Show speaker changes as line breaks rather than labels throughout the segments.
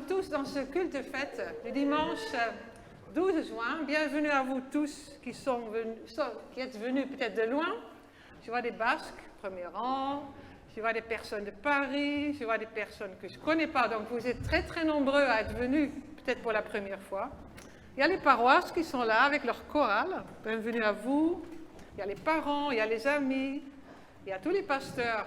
tous dans ce culte de fête du dimanche 12 juin. Bienvenue à vous tous qui êtes venus peut-être de loin. Je vois des Basques, premier rang. Je vois des personnes de Paris. Je vois des personnes que je ne connais pas. Donc vous êtes très très nombreux à être venus peut-être pour la première fois. Il y a les paroisses qui sont là avec leur chorale. Bienvenue à vous. Il y a les parents, il y a les amis. Il y a tous les pasteurs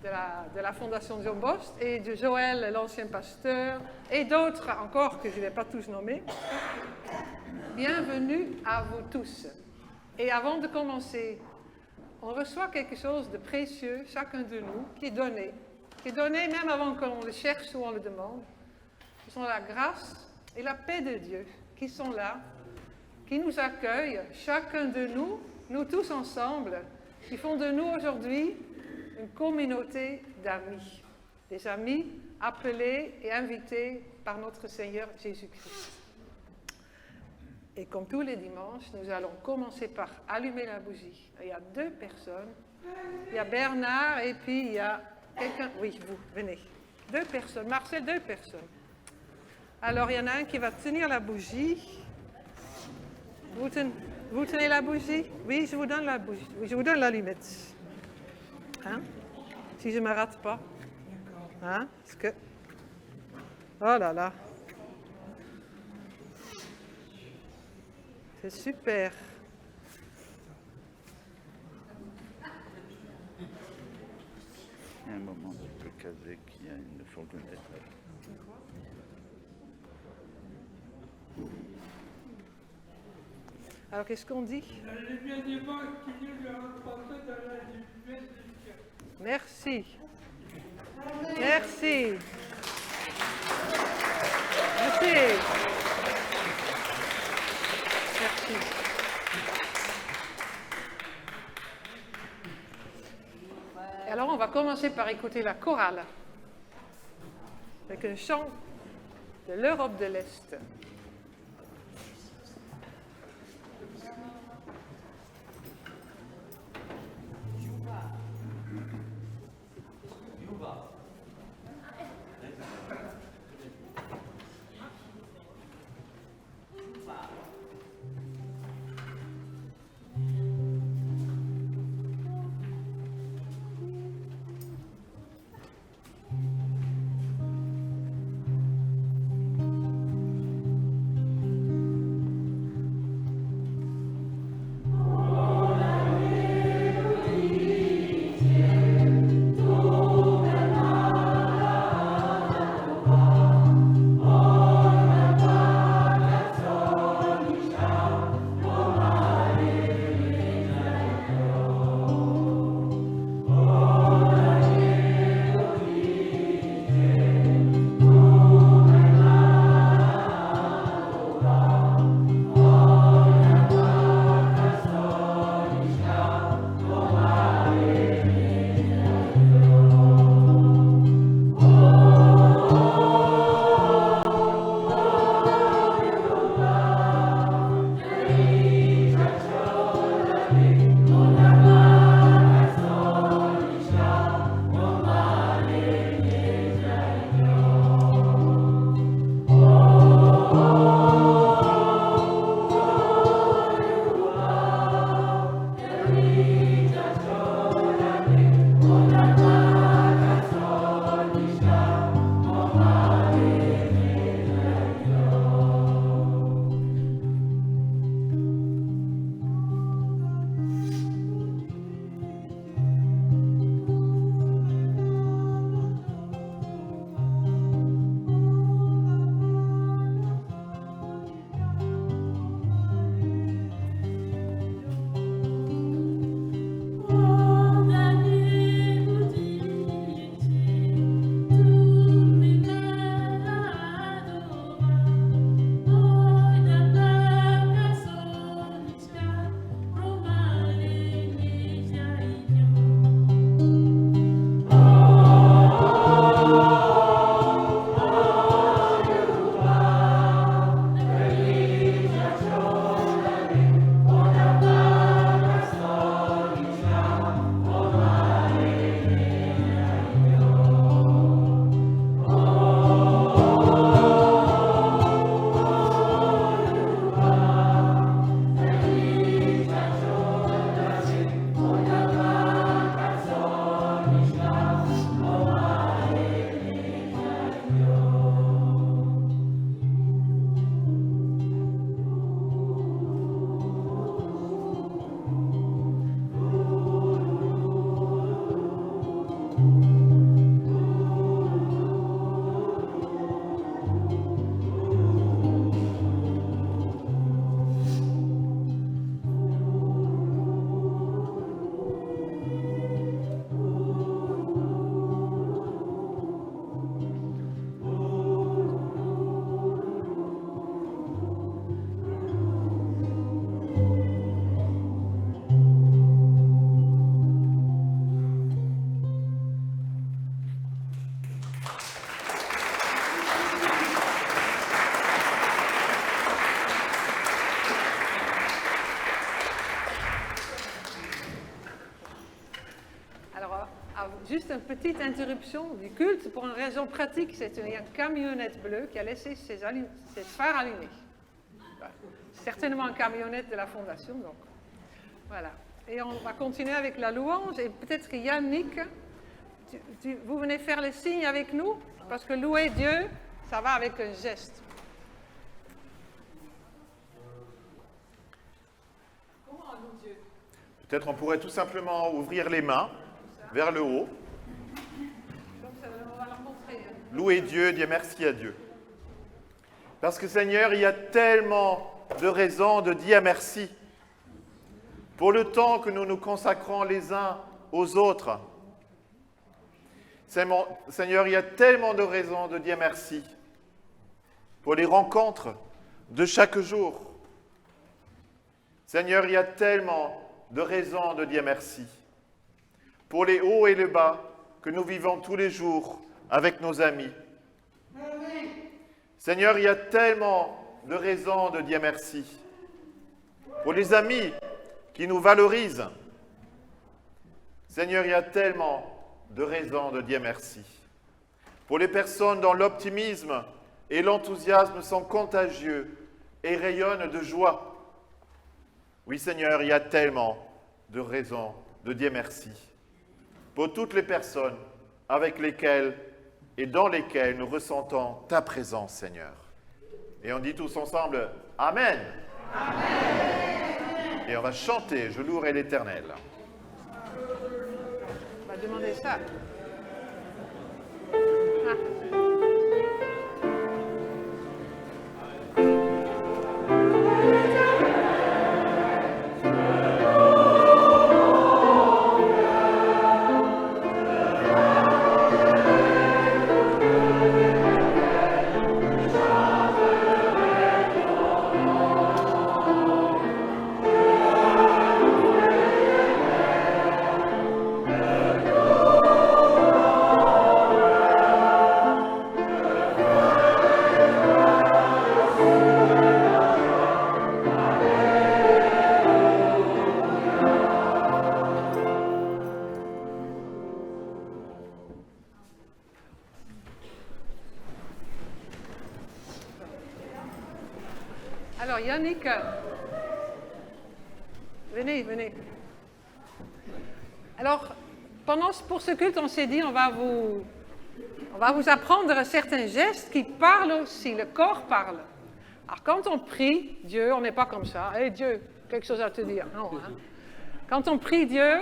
de la Fondation John Bost et de Joël, l'ancien pasteur, et d'autres encore que je ne vais pas tous nommer. Bienvenue à vous tous. Et avant de commencer, on reçoit quelque chose de précieux, chacun de nous, qui est donné même avant qu'on le cherche ou on le demande. Ce sont la grâce et la paix de Dieu qui sont là, qui nous accueillent, chacun de nous, nous tous ensemble, qui font de nous aujourd'hui une communauté d'amis, des amis appelés et invités par notre Seigneur Jésus-Christ. Et comme tous les dimanches, nous allons commencer par allumer la bougie. Il y a 2 personnes, il y a Bernard et puis il y a quelqu'un, oui, vous, venez. 2 personnes, Marcel, 2 personnes. Alors il y en a un qui va tenir la bougie. Vous tenez la bougie? Oui, je vous donne la bougie, oui, je vous donne l'allumette. Hein? Si je ne me rate pas. Hein? Parce que... Oh là là. C'est super.
Il y a un moment où je peux caser qu'il y a une fourgonnette.
Alors, qu'est-ce qu'on dit? Merci. Merci. Merci. Merci. Et alors, on va commencer par écouter la chorale avec un chant de l'Europe de l'Est. juste une petite interruption du culte pour une raison pratique. C'est une camionnette bleue qui a laissé ses phares allumés. Certainement une camionnette de la Fondation, donc voilà. Et on va continuer avec la louange, et peut-être que Yannick, vous venez faire les signes avec nous, parce que louer Dieu, ça va avec un geste. Comment on loue Dieu?
Peut-être on pourrait tout simplement ouvrir les mains vers le haut.
Donc on va leur montrer.
Louer Dieu, dire merci à Dieu. Parce que Seigneur, il y a tellement de raisons de dire merci. Pour le temps que nous nous consacrons les uns aux autres. Seigneur, il y a tellement de raisons de dire merci. Pour les rencontres de chaque jour. Seigneur, il y a tellement de raisons de dire merci. Pour les hauts et les bas que nous vivons tous les jours avec nos amis. Seigneur, il y a tellement de raisons de dire merci. Pour les amis qui nous valorisent. Seigneur, il y a tellement de raisons de dire merci. Pour les personnes dont l'optimisme et l'enthousiasme sont contagieux et rayonnent de joie. Oui, Seigneur, il y a tellement de raisons de dire merci. Pour toutes les personnes avec lesquelles et dans lesquelles nous ressentons ta présence, Seigneur. Et on dit tous ensemble, Amen. Amen. Et on va chanter, je louerai l'Éternel.
On va demander ça. Alors Yannick, venez. Alors, pour ce culte, on s'est dit, on va vous apprendre certains gestes qui parlent aussi, le corps parle. Alors quand on prie Dieu, on n'est pas comme ça, hey Dieu, quelque chose à te dire, non. Hein? Quand on prie Dieu,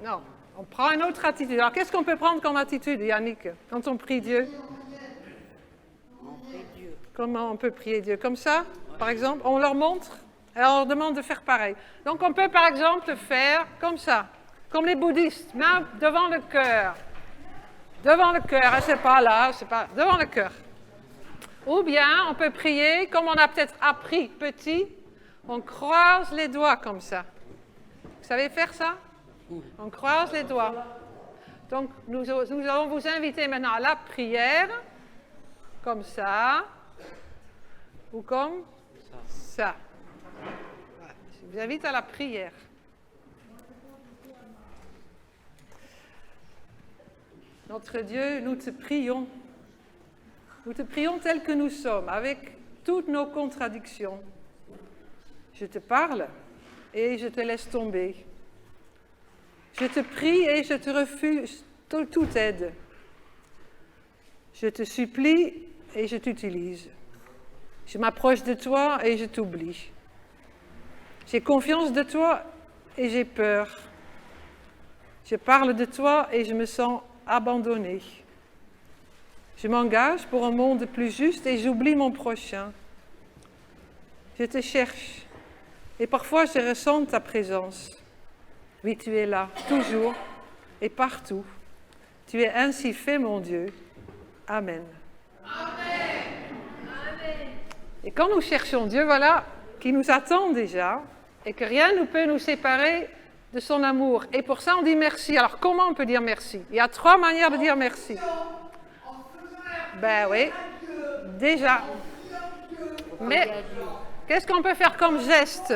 non, on prend une autre attitude. Alors qu'est-ce qu'on peut prendre comme attitude, Yannick, quand on prie Dieu? Comment on peut prier Dieu? Comme ça, par exemple, on leur montre et on leur demande de faire pareil. Donc on peut par exemple faire comme ça, comme les bouddhistes, main devant le cœur. Devant le cœur, c'est pas là, c'est pas devant le cœur. Ou bien on peut prier comme on a peut-être appris petit, on croise les doigts comme ça. Vous savez faire ça? On croise les doigts. Donc nous allons vous inviter maintenant à la prière, comme ça. Ou comme ça. Voilà. Je vous invite à la prière. Notre Dieu, nous te prions. Nous te prions tel que nous sommes, avec toutes nos contradictions. Je te parle et je te laisse tomber. Je te prie et je te refuse toute aide. Je te supplie et je t'utilise. Je m'approche de toi et je t'oublie. J'ai confiance de toi et j'ai peur. Je parle de toi et je me sens abandonné. Je m'engage pour un monde plus juste et j'oublie mon prochain. Je te cherche et parfois je ressens ta présence. Oui, tu es là, toujours et partout. Tu es ainsi fait, mon Dieu. Amen. Et quand nous cherchons Dieu, voilà, qui nous attend déjà, et que rien ne peut nous séparer de son amour. Et pour ça, on dit merci. Alors, comment on peut dire merci? Il y a 3 manières de dire merci. Ben oui, déjà. Mais, qu'est-ce qu'on peut faire comme geste?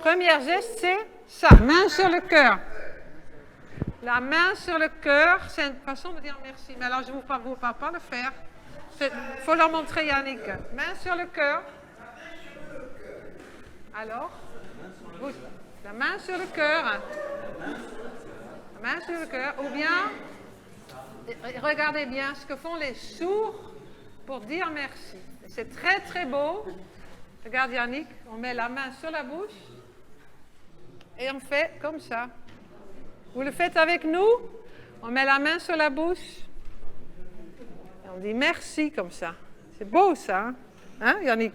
Premier geste, c'est ça, main sur le cœur. La main sur le cœur, c'est une façon de dire merci. Mais alors, je ne vous parle pas le faire. Il faut leur montrer, Yannick. Main sur le cœur. Alors, la main sur le cœur. La main sur le cœur. Ou bien, regardez bien ce que font les sourds pour dire merci. C'est très, très beau. Regarde, Yannick, on met la main sur la bouche et on fait comme ça. Vous le faites avec nous? On met la main sur la bouche et on dit merci comme ça. C'est beau ça, hein, Yannick?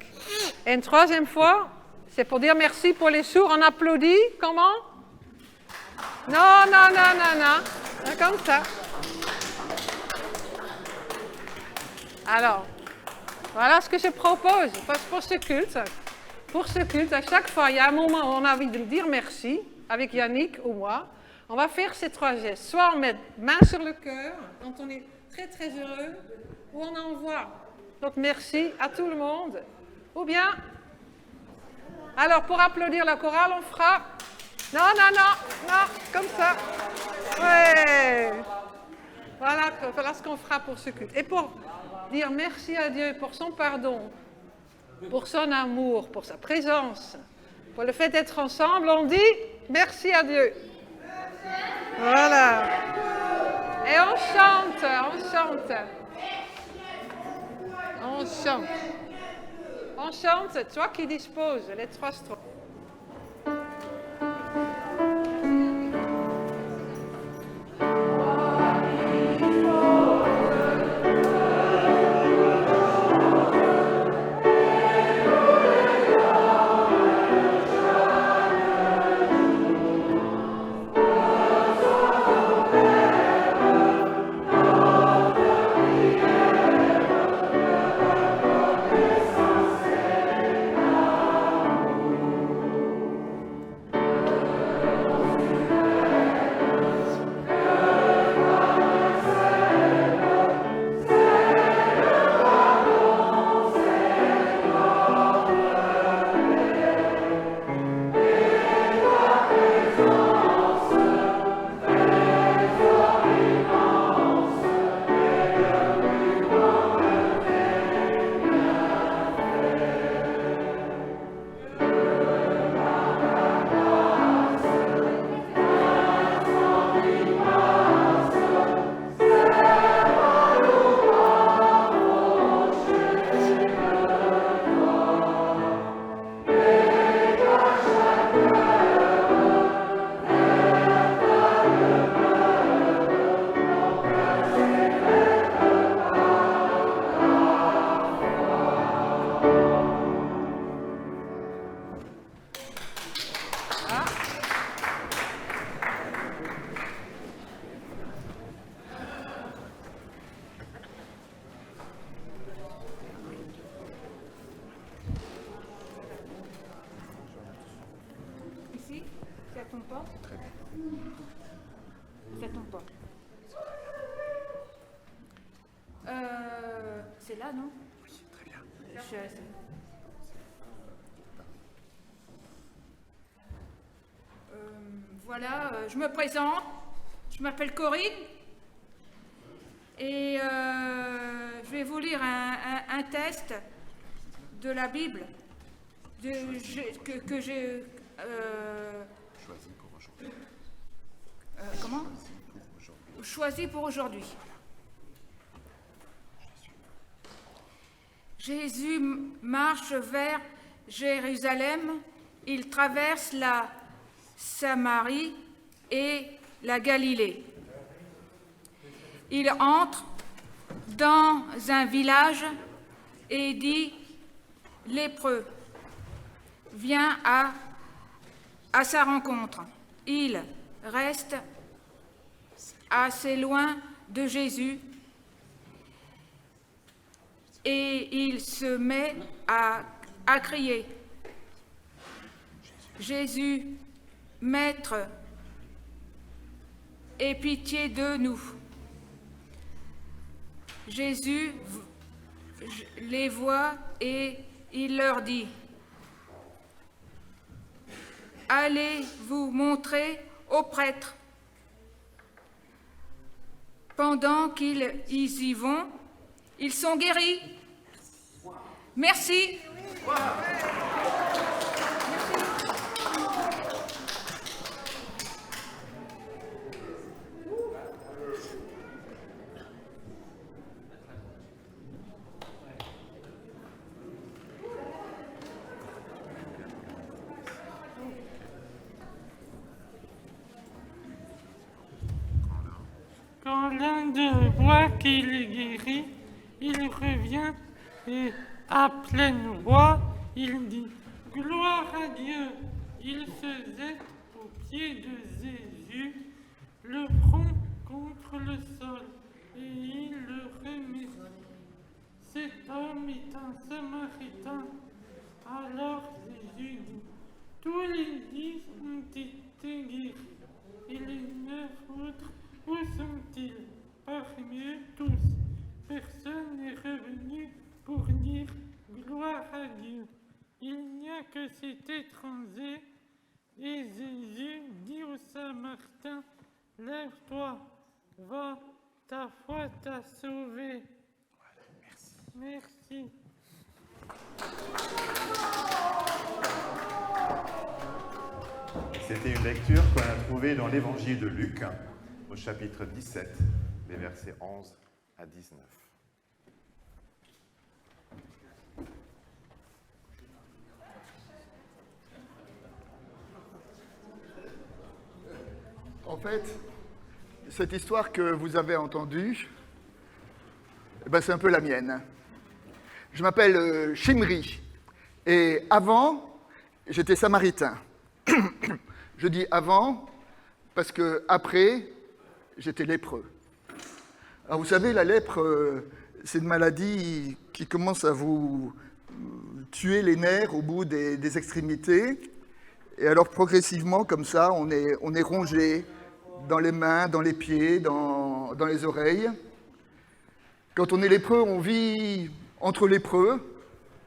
Et une troisième fois, c'est pour dire merci pour les sourds. On applaudit, comment? Non, non, non, non, non. Comme ça. Alors, voilà ce que je propose pour ce culte. Pour ce culte, à chaque fois, il y a un moment où on a envie de dire merci, avec Yannick ou moi. On va faire ces trois gestes. Soit on met main sur le cœur, quand on est très très heureux, ou on envoie notre merci à tout le monde. Ou bien, alors pour applaudir la chorale, on fera... Non, non, non, non, comme ça. Ouais. Voilà ce qu'on fera pour ce culte. Et pour dire merci à Dieu pour son pardon, pour son amour, pour sa présence, pour le fait d'être ensemble, on dit merci à Dieu. Voilà. Et on chante, on chante. On chante. On chante, toi qui disposes les trois strophes.
C'est là, non? Oui, très bien. Voilà, je me présente. Je m'appelle Corinne. Et je vais vous lire un texte de la Bible que j'ai choisi pour aujourd'hui. Comment? Choisi pour aujourd'hui. Jésus marche vers Jérusalem, il traverse la Samarie et la Galilée. Il entre dans un village et dit « Lépreux, vient à sa rencontre ». Il reste assez loin de Jésus et il se met à crier « Jésus, Maître, aie pitié de nous ». Jésus les voit et il leur dit « Allez vous montrer au prêtre ». pendant qu'ils y vont, ils sont guéris. Merci.
Quand l'un d'eux voit qu'il est guéri, il revient et, à pleine voix, il dit « Gloire à Dieu !» Il se jette aux pieds de Jésus, le front contre le sol, et il le remercie. Cet homme est un Samaritain. Alors Jésus dit « Tous les 10 ont été guéris, et les 9 autres, où sont-ils? Parmi eux tous, personne n'est revenu pour dire gloire à Dieu. Il n'y a que cet étranger. Et Jésus dit au Samaritain, lève-toi, va, ta foi t'a sauvé. Merci.
C'était une lecture qu'on a trouvée dans l'évangile de Luc, au chapitre 17, les versets 11 à 19.
En fait, cette histoire que vous avez entendue, eh ben, c'est un peu la mienne. Je m'appelle Shimri, et avant, j'étais samaritain. Je dis avant, parce que après, j'étais lépreux. Alors vous savez, la lèpre, c'est une maladie qui commence à vous tuer les nerfs au bout des extrémités. Et alors progressivement, comme ça, on est rongé dans les mains, dans les pieds, dans les oreilles. Quand on est lépreux, on vit entre lépreux.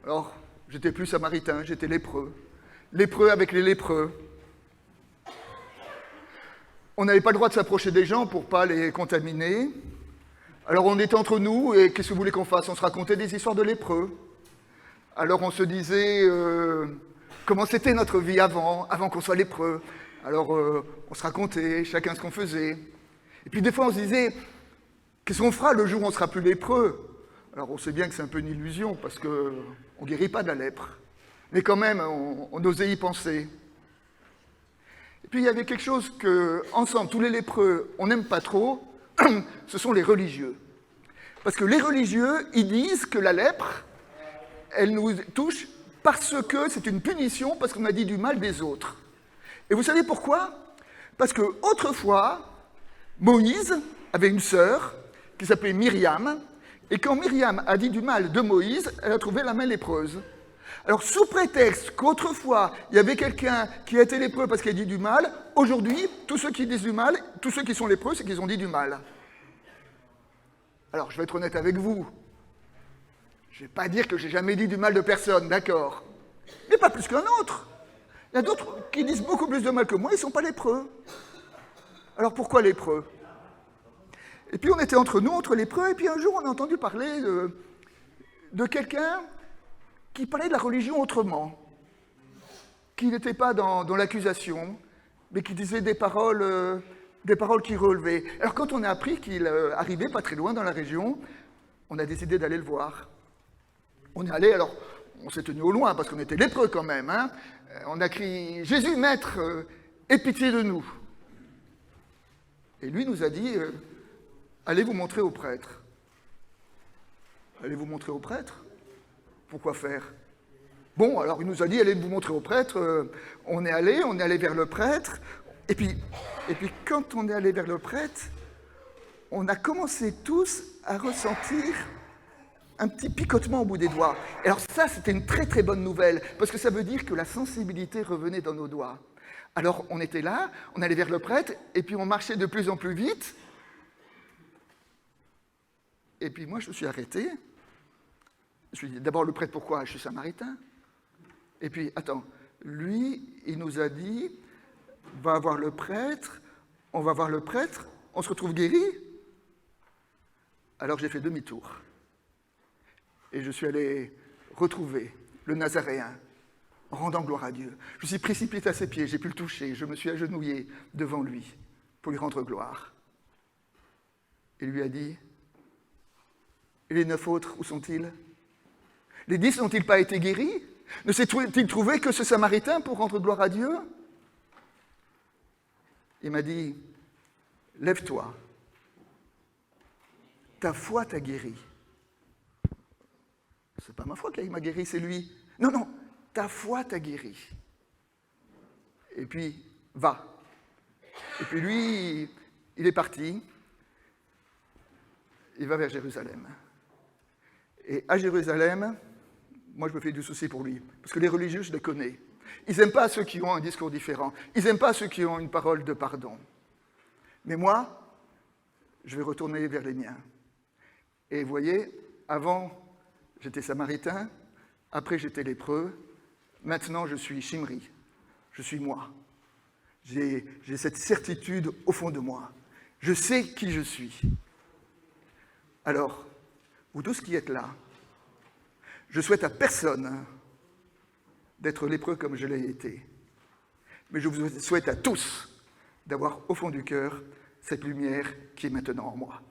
Alors, j'étais plus samaritain, j'étais lépreux. Lépreux avec les lépreux. On n'avait pas le droit de s'approcher des gens pour ne pas les contaminer. Alors on était entre nous, et qu'est-ce que vous voulez qu'on fasse? On se racontait des histoires de lépreux. Alors on se disait comment c'était notre vie avant qu'on soit lépreux. Alors on se racontait chacun ce qu'on faisait. Et puis des fois on se disait, qu'est-ce qu'on fera le jour où on ne sera plus lépreux? Alors on sait bien que c'est un peu une illusion, parce qu'on ne guérit pas de la lèpre. Mais quand même, on osait y penser. Et puis il y avait quelque chose que, ensemble, tous les lépreux, on n'aime pas trop, ce sont les religieux. Parce que les religieux, ils disent que la lèpre, elle nous touche parce que c'est une punition, parce qu'on a dit du mal des autres. Et vous savez pourquoi? Parce que autrefois, Moïse avait une sœur qui s'appelait Myriam, et quand Myriam a dit du mal de Moïse, elle a trouvé la main lépreuse. Alors, sous prétexte qu'autrefois, il y avait quelqu'un qui a été lépreux parce qu'il a dit du mal, aujourd'hui, tous ceux qui disent du mal, tous ceux qui sont lépreux, c'est qu'ils ont dit du mal. Alors, je vais être honnête avec vous. Je ne vais pas dire que j'ai jamais dit du mal de personne, d'accord? Mais pas plus qu'un autre. Il y a d'autres qui disent beaucoup plus de mal que moi, ils ne sont pas lépreux. Alors, pourquoi lépreux? Et puis, on était entre nous, entre lépreux, et puis un jour, on a entendu parler de quelqu'un qui parlait de la religion autrement, qui n'était pas dans l'accusation, mais qui disait des paroles qui relevaient. Alors quand on a appris qu'il arrivait pas très loin dans la région, on a décidé d'aller le voir. On est allé, alors on s'est tenu au loin, parce qu'on était lépreux quand même, hein. On a crié « Jésus, maître, aie pitié de nous !» Et lui nous a dit « Allez vous montrer au prêtre. » Allez vous montrer au prêtre? Pourquoi faire? Bon, alors il nous a dit, allez vous montrer au prêtre. On est allé vers le prêtre. Et puis quand on est allé vers le prêtre, on a commencé tous à ressentir un petit picotement au bout des doigts. Et alors ça, c'était une très très bonne nouvelle, parce que ça veut dire que la sensibilité revenait dans nos doigts. Alors on était là, on allait vers le prêtre, et puis on marchait de plus en plus vite. Et puis moi, je me suis arrêté. Je lui ai dit, d'abord, le prêtre, pourquoi? Je suis samaritain. Et puis, attends, lui, il nous a dit, va voir le prêtre, on va voir le prêtre, on se retrouve guéri. Alors j'ai fait demi-tour. Et je suis allé retrouver le Nazaréen, en rendant gloire à Dieu. Je me suis précipité à ses pieds, j'ai pu le toucher, je me suis agenouillé devant lui pour lui rendre gloire. Il lui a dit, et les 9 autres, où sont-ils? Les 10 n'ont-ils pas été guéris? Ne s'est-il trouvé que ce Samaritain pour rendre gloire à Dieu? Il m'a dit, lève-toi, ta foi t'a guéri. C'est pas ma foi qui m'a guéri, c'est lui. Non, non, ta foi t'a guéri. Et puis, va. Et puis lui, il est parti. Il va vers Jérusalem. Et à Jérusalem, moi je me fais du souci pour lui. Parce que les religieux, je les connais. Ils n'aiment pas ceux qui ont un discours différent. Ils n'aiment pas ceux qui ont une parole de pardon. Mais moi, je vais retourner vers les miens. Et vous voyez, avant, j'étais samaritain, après j'étais lépreux, maintenant je suis Shimri, je suis moi. J'ai cette certitude au fond de moi. Je sais qui je suis. Alors, vous tous qui êtes là, je souhaite à personne d'être lépreux comme je l'ai été. Mais je vous souhaite à tous d'avoir au fond du cœur cette lumière qui est maintenant en moi.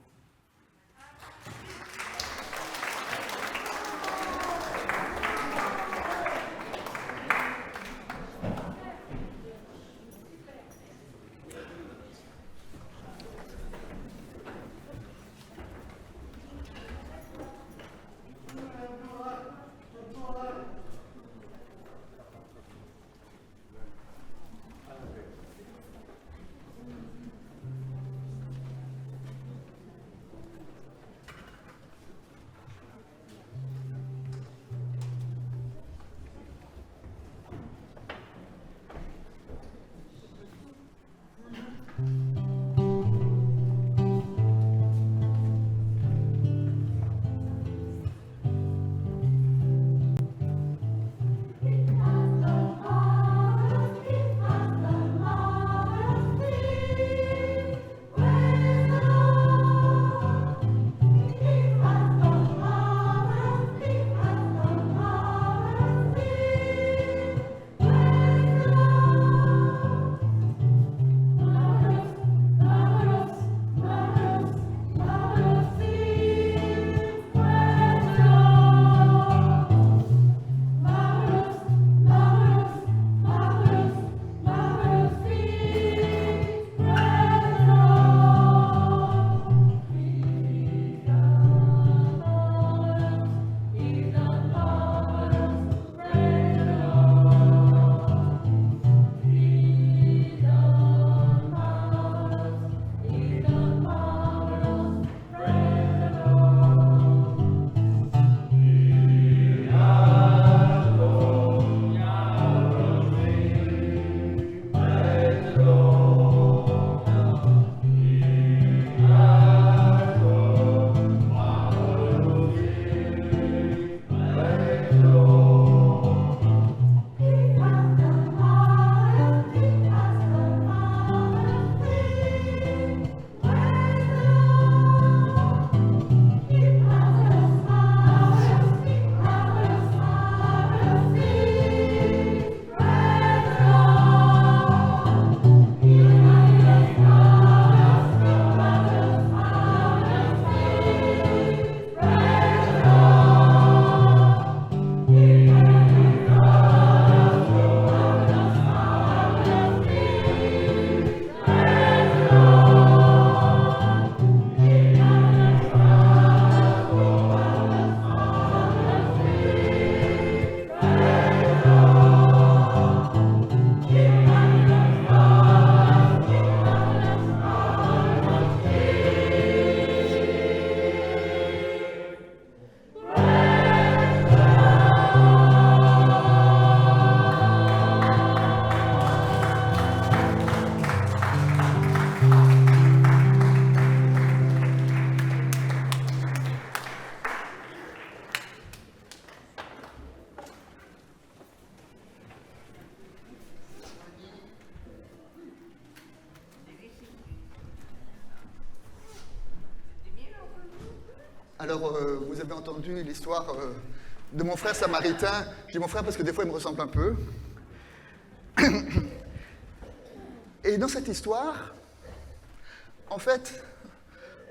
Alors, vous avez entendu l'histoire de mon frère samaritain. Je dis mon frère parce que des fois, il me ressemble un peu. Et dans cette histoire, en fait,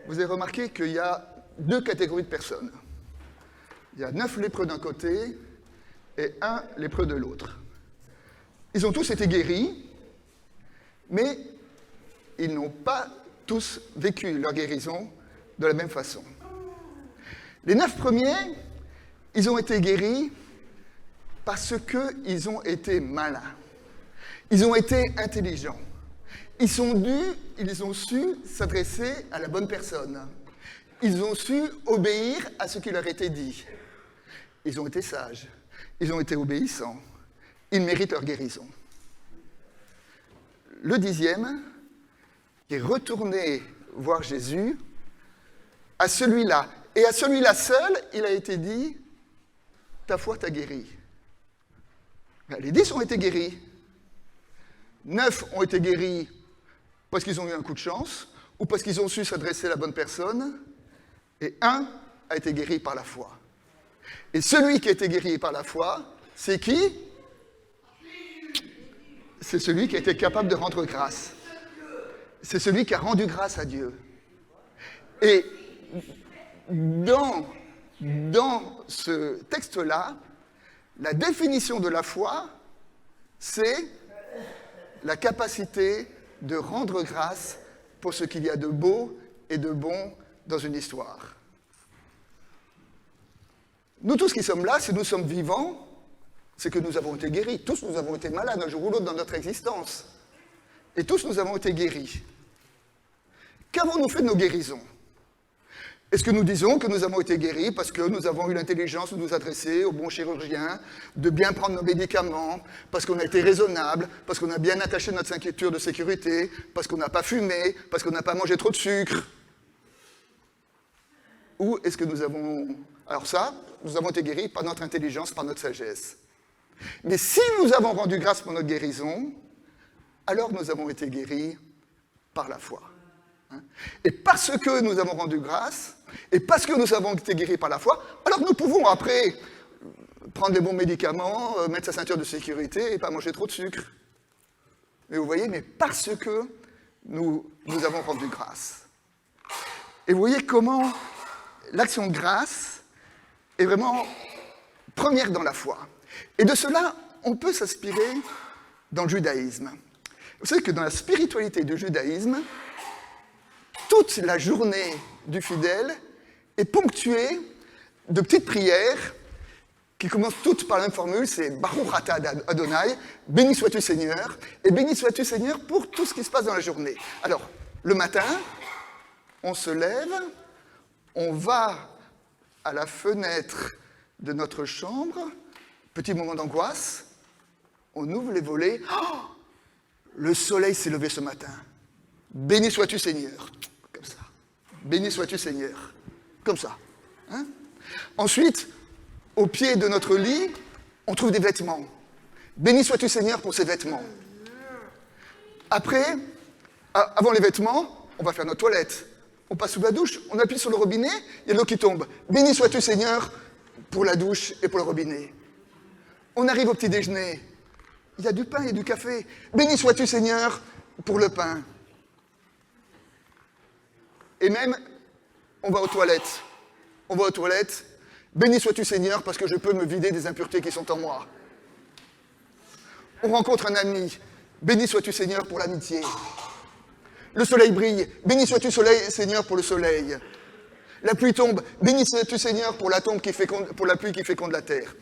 vous avez remarqué qu'il y a deux catégories de personnes. Il y a 9 lépreux d'un côté et 1 lépreux de l'autre. Ils ont tous été guéris, mais ils n'ont pas tous vécu leur guérison de la même façon. Les 9 premiers, ils ont été guéris parce qu'ils ont été malins. Ils ont été intelligents. Ils ont su s'adresser à la bonne personne. Ils ont su obéir à ce qui leur était dit. Ils ont été sages. Ils ont été obéissants. Ils méritent leur guérison. Le 10e, qui est retourné voir Jésus, à celui-là, et à celui-là seul, il a été dit, ta foi t'a guéri. Ben, les 10 ont été guéris. 9 ont été guéris parce qu'ils ont eu un coup de chance, ou parce qu'ils ont su s'adresser à la bonne personne, et 1 a été guéri par la foi. Et celui qui a été guéri par la foi, c'est qui? C'est celui qui a été capable de rendre grâce. C'est celui qui a rendu grâce à Dieu. Et dans ce texte-là, la définition de la foi, c'est la capacité de rendre grâce pour ce qu'il y a de beau et de bon dans une histoire. Nous tous qui sommes là, si nous sommes vivants, c'est que nous avons été guéris. Tous nous avons été malades un jour ou l'autre dans notre existence. Et tous nous avons été guéris. Qu'avons-nous fait de nos guérisons? Est-ce que nous disons que nous avons été guéris parce que nous avons eu l'intelligence de nous adresser au bon chirurgien, de bien prendre nos médicaments, parce qu'on a été raisonnable, parce qu'on a bien attaché notre ceinture de sécurité, parce qu'on n'a pas fumé, parce qu'on n'a pas mangé trop de sucre? Ou est-ce que nous avons... Alors ça, nous avons été guéris par notre intelligence, par notre sagesse. Mais si nous avons rendu grâce pour notre guérison, alors nous avons été guéris par la foi. Et parce que nous avons rendu grâce, et parce que nous avons été guéris par la foi, alors nous pouvons après prendre les bons médicaments, mettre sa ceinture de sécurité et pas manger trop de sucre. Mais vous voyez, mais parce que nous avons rendu grâce. Et vous voyez comment l'action de grâce est vraiment première dans la foi. Et de cela, on peut s'inspirer dans le judaïsme. Vous savez que dans la spiritualité du judaïsme, toute la journée du fidèle est ponctuée de petites prières qui commencent toutes par la même formule, c'est Baruch Ata Adonai, béni sois-tu Seigneur, et béni sois-tu Seigneur pour tout ce qui se passe dans la journée. Alors, le matin, on se lève, on va à la fenêtre de notre chambre, petit moment d'angoisse, on ouvre les volets, oh, le soleil s'est levé ce matin, béni sois-tu Seigneur. Comme ça. Béni sois-tu Seigneur. Comme ça. Hein? Ensuite, au pied de notre lit, on trouve des vêtements. Béni sois-tu Seigneur pour ces vêtements. Après, avant les vêtements, on va faire notre toilette. On passe sous la douche, on appuie sur le robinet, il y a l'eau qui tombe. Béni sois-tu Seigneur pour la douche et pour le robinet. On arrive au petit déjeuner. Il y a du pain, il y a du café. Béni sois-tu Seigneur pour le pain. Et même, on va aux toilettes. On va aux toilettes. Béni sois-tu Seigneur parce que je peux me vider des impuretés qui sont en moi. On rencontre un ami. Béni sois-tu Seigneur pour l'amitié. Le soleil brille. Béni sois-tu Seigneur pour le soleil. La pluie tombe. Béni sois-tu Seigneur pour la pluie qui féconde la terre.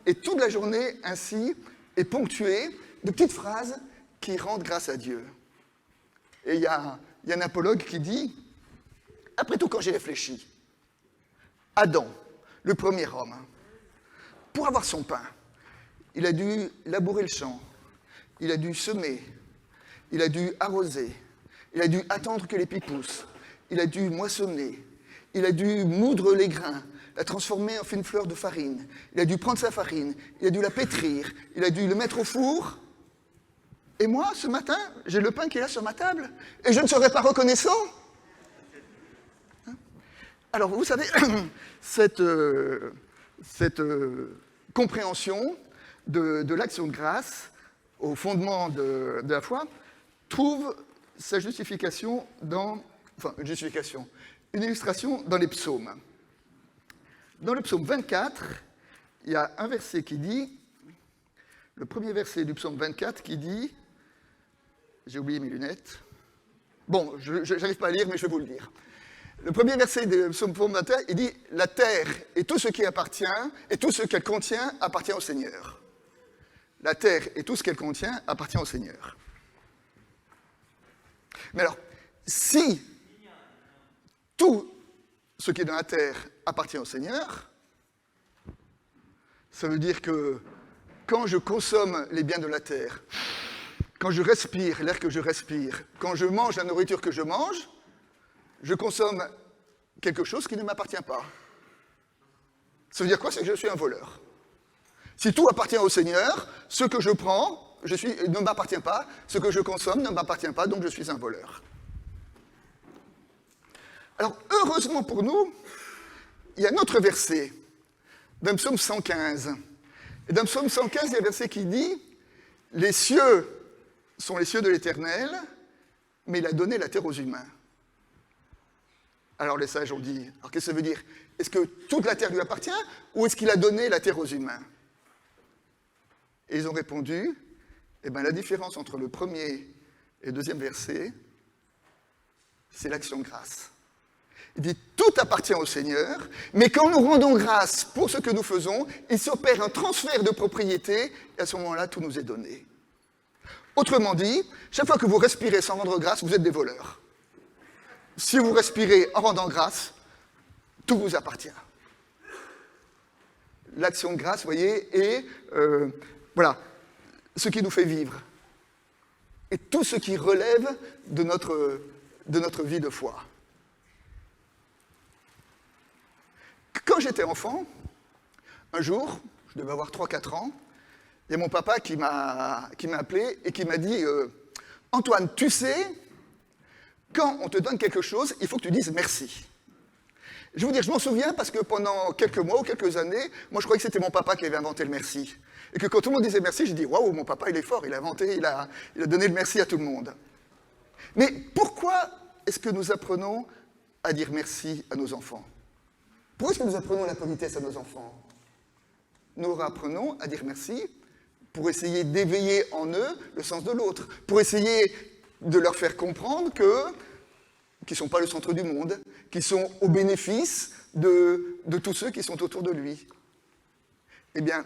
Et toute la journée, ainsi, est ponctuée de petites phrases qui rendent grâce à Dieu. Et il y a un apologue qui dit... Après tout, quand j'ai réfléchi, Adam, le premier homme, pour avoir son pain, il a dû labourer le champ, il a dû semer, il a dû arroser, il a dû attendre que les pipes poussent, il a dû moissonner, il a dû moudre les grains, la transformer en fine fleur de farine, il a dû prendre sa farine, il a dû la pétrir, il a dû le mettre au four. Et moi, ce matin, j'ai le pain qui est là sur ma table, et je ne serai pas reconnaissant. Alors, vous savez, cette compréhension de l'action de grâce au fondement de la foi trouve sa justification une illustration dans les psaumes. Dans le psaume 24, il y a un verset qui dit, le premier verset du psaume 24 qui dit, j'ai oublié mes lunettes, bon, je n'arrive pas à lire, mais je vais vous le dire. Le premier verset du psaume 24, il dit « La terre et tout ce qui appartient, et tout ce qu'elle contient, appartient au Seigneur. » La terre et tout ce qu'elle contient appartient au Seigneur. Mais alors, si tout ce qui est dans la terre appartient au Seigneur, ça veut dire que quand je consomme les biens de la terre, quand je respire l'air que je respire, quand je mange la nourriture que je mange, je consomme quelque chose qui ne m'appartient pas. Ça veut dire quoi? C'est que je suis un voleur. Si tout appartient au Seigneur, ce que je prends ne m'appartient pas, ce que je consomme ne m'appartient pas, donc je suis un voleur. Alors, heureusement pour nous, il y a un autre verset, dans le psaume 115. Et dans le psaume 115, il y a un verset qui dit « Les cieux sont les cieux de l'Éternel, mais il a donné la terre aux humains. » Alors les sages ont dit, alors qu'est-ce que ça veut dire? Est-ce que toute la terre lui appartient, ou est-ce qu'il a donné la terre aux humains? Et ils ont répondu, eh bien la différence entre le premier et le deuxième verset, c'est l'action de grâce. Il dit, tout appartient au Seigneur, mais quand nous rendons grâce pour ce que nous faisons, il s'opère un transfert de propriété, et à ce moment-là, tout nous est donné. Autrement dit, chaque fois que vous respirez sans rendre grâce, vous êtes des voleurs. Si vous respirez en rendant grâce, tout vous appartient. L'action de grâce, vous voyez, est voilà, ce qui nous fait vivre. Et tout ce qui relève de notre vie de foi. Quand j'étais enfant, un jour, je devais avoir 3-4 ans, il y a mon papa qui m'a appelé et qui m'a dit « Antoine, tu sais, quand on te donne quelque chose, il faut que tu dises merci. » Je vais vous dire, je m'en souviens parce que pendant quelques mois ou quelques années, moi je croyais que c'était mon papa qui avait inventé le merci. Et que quand tout le monde disait merci, j'ai dit « Waouh, mon papa il est fort, il a donné le merci à tout le monde. » Mais pourquoi est-ce que nous apprenons à dire merci à nos enfants? Pourquoi est-ce que nous apprenons la politesse à nos enfants? Nous apprenons à dire merci pour essayer d'éveiller en eux le sens de l'autre, pour essayer de leur faire comprendre qu'ils ne sont pas le centre du monde, qu'ils sont au bénéfice de tous ceux qui sont autour de lui. Eh bien,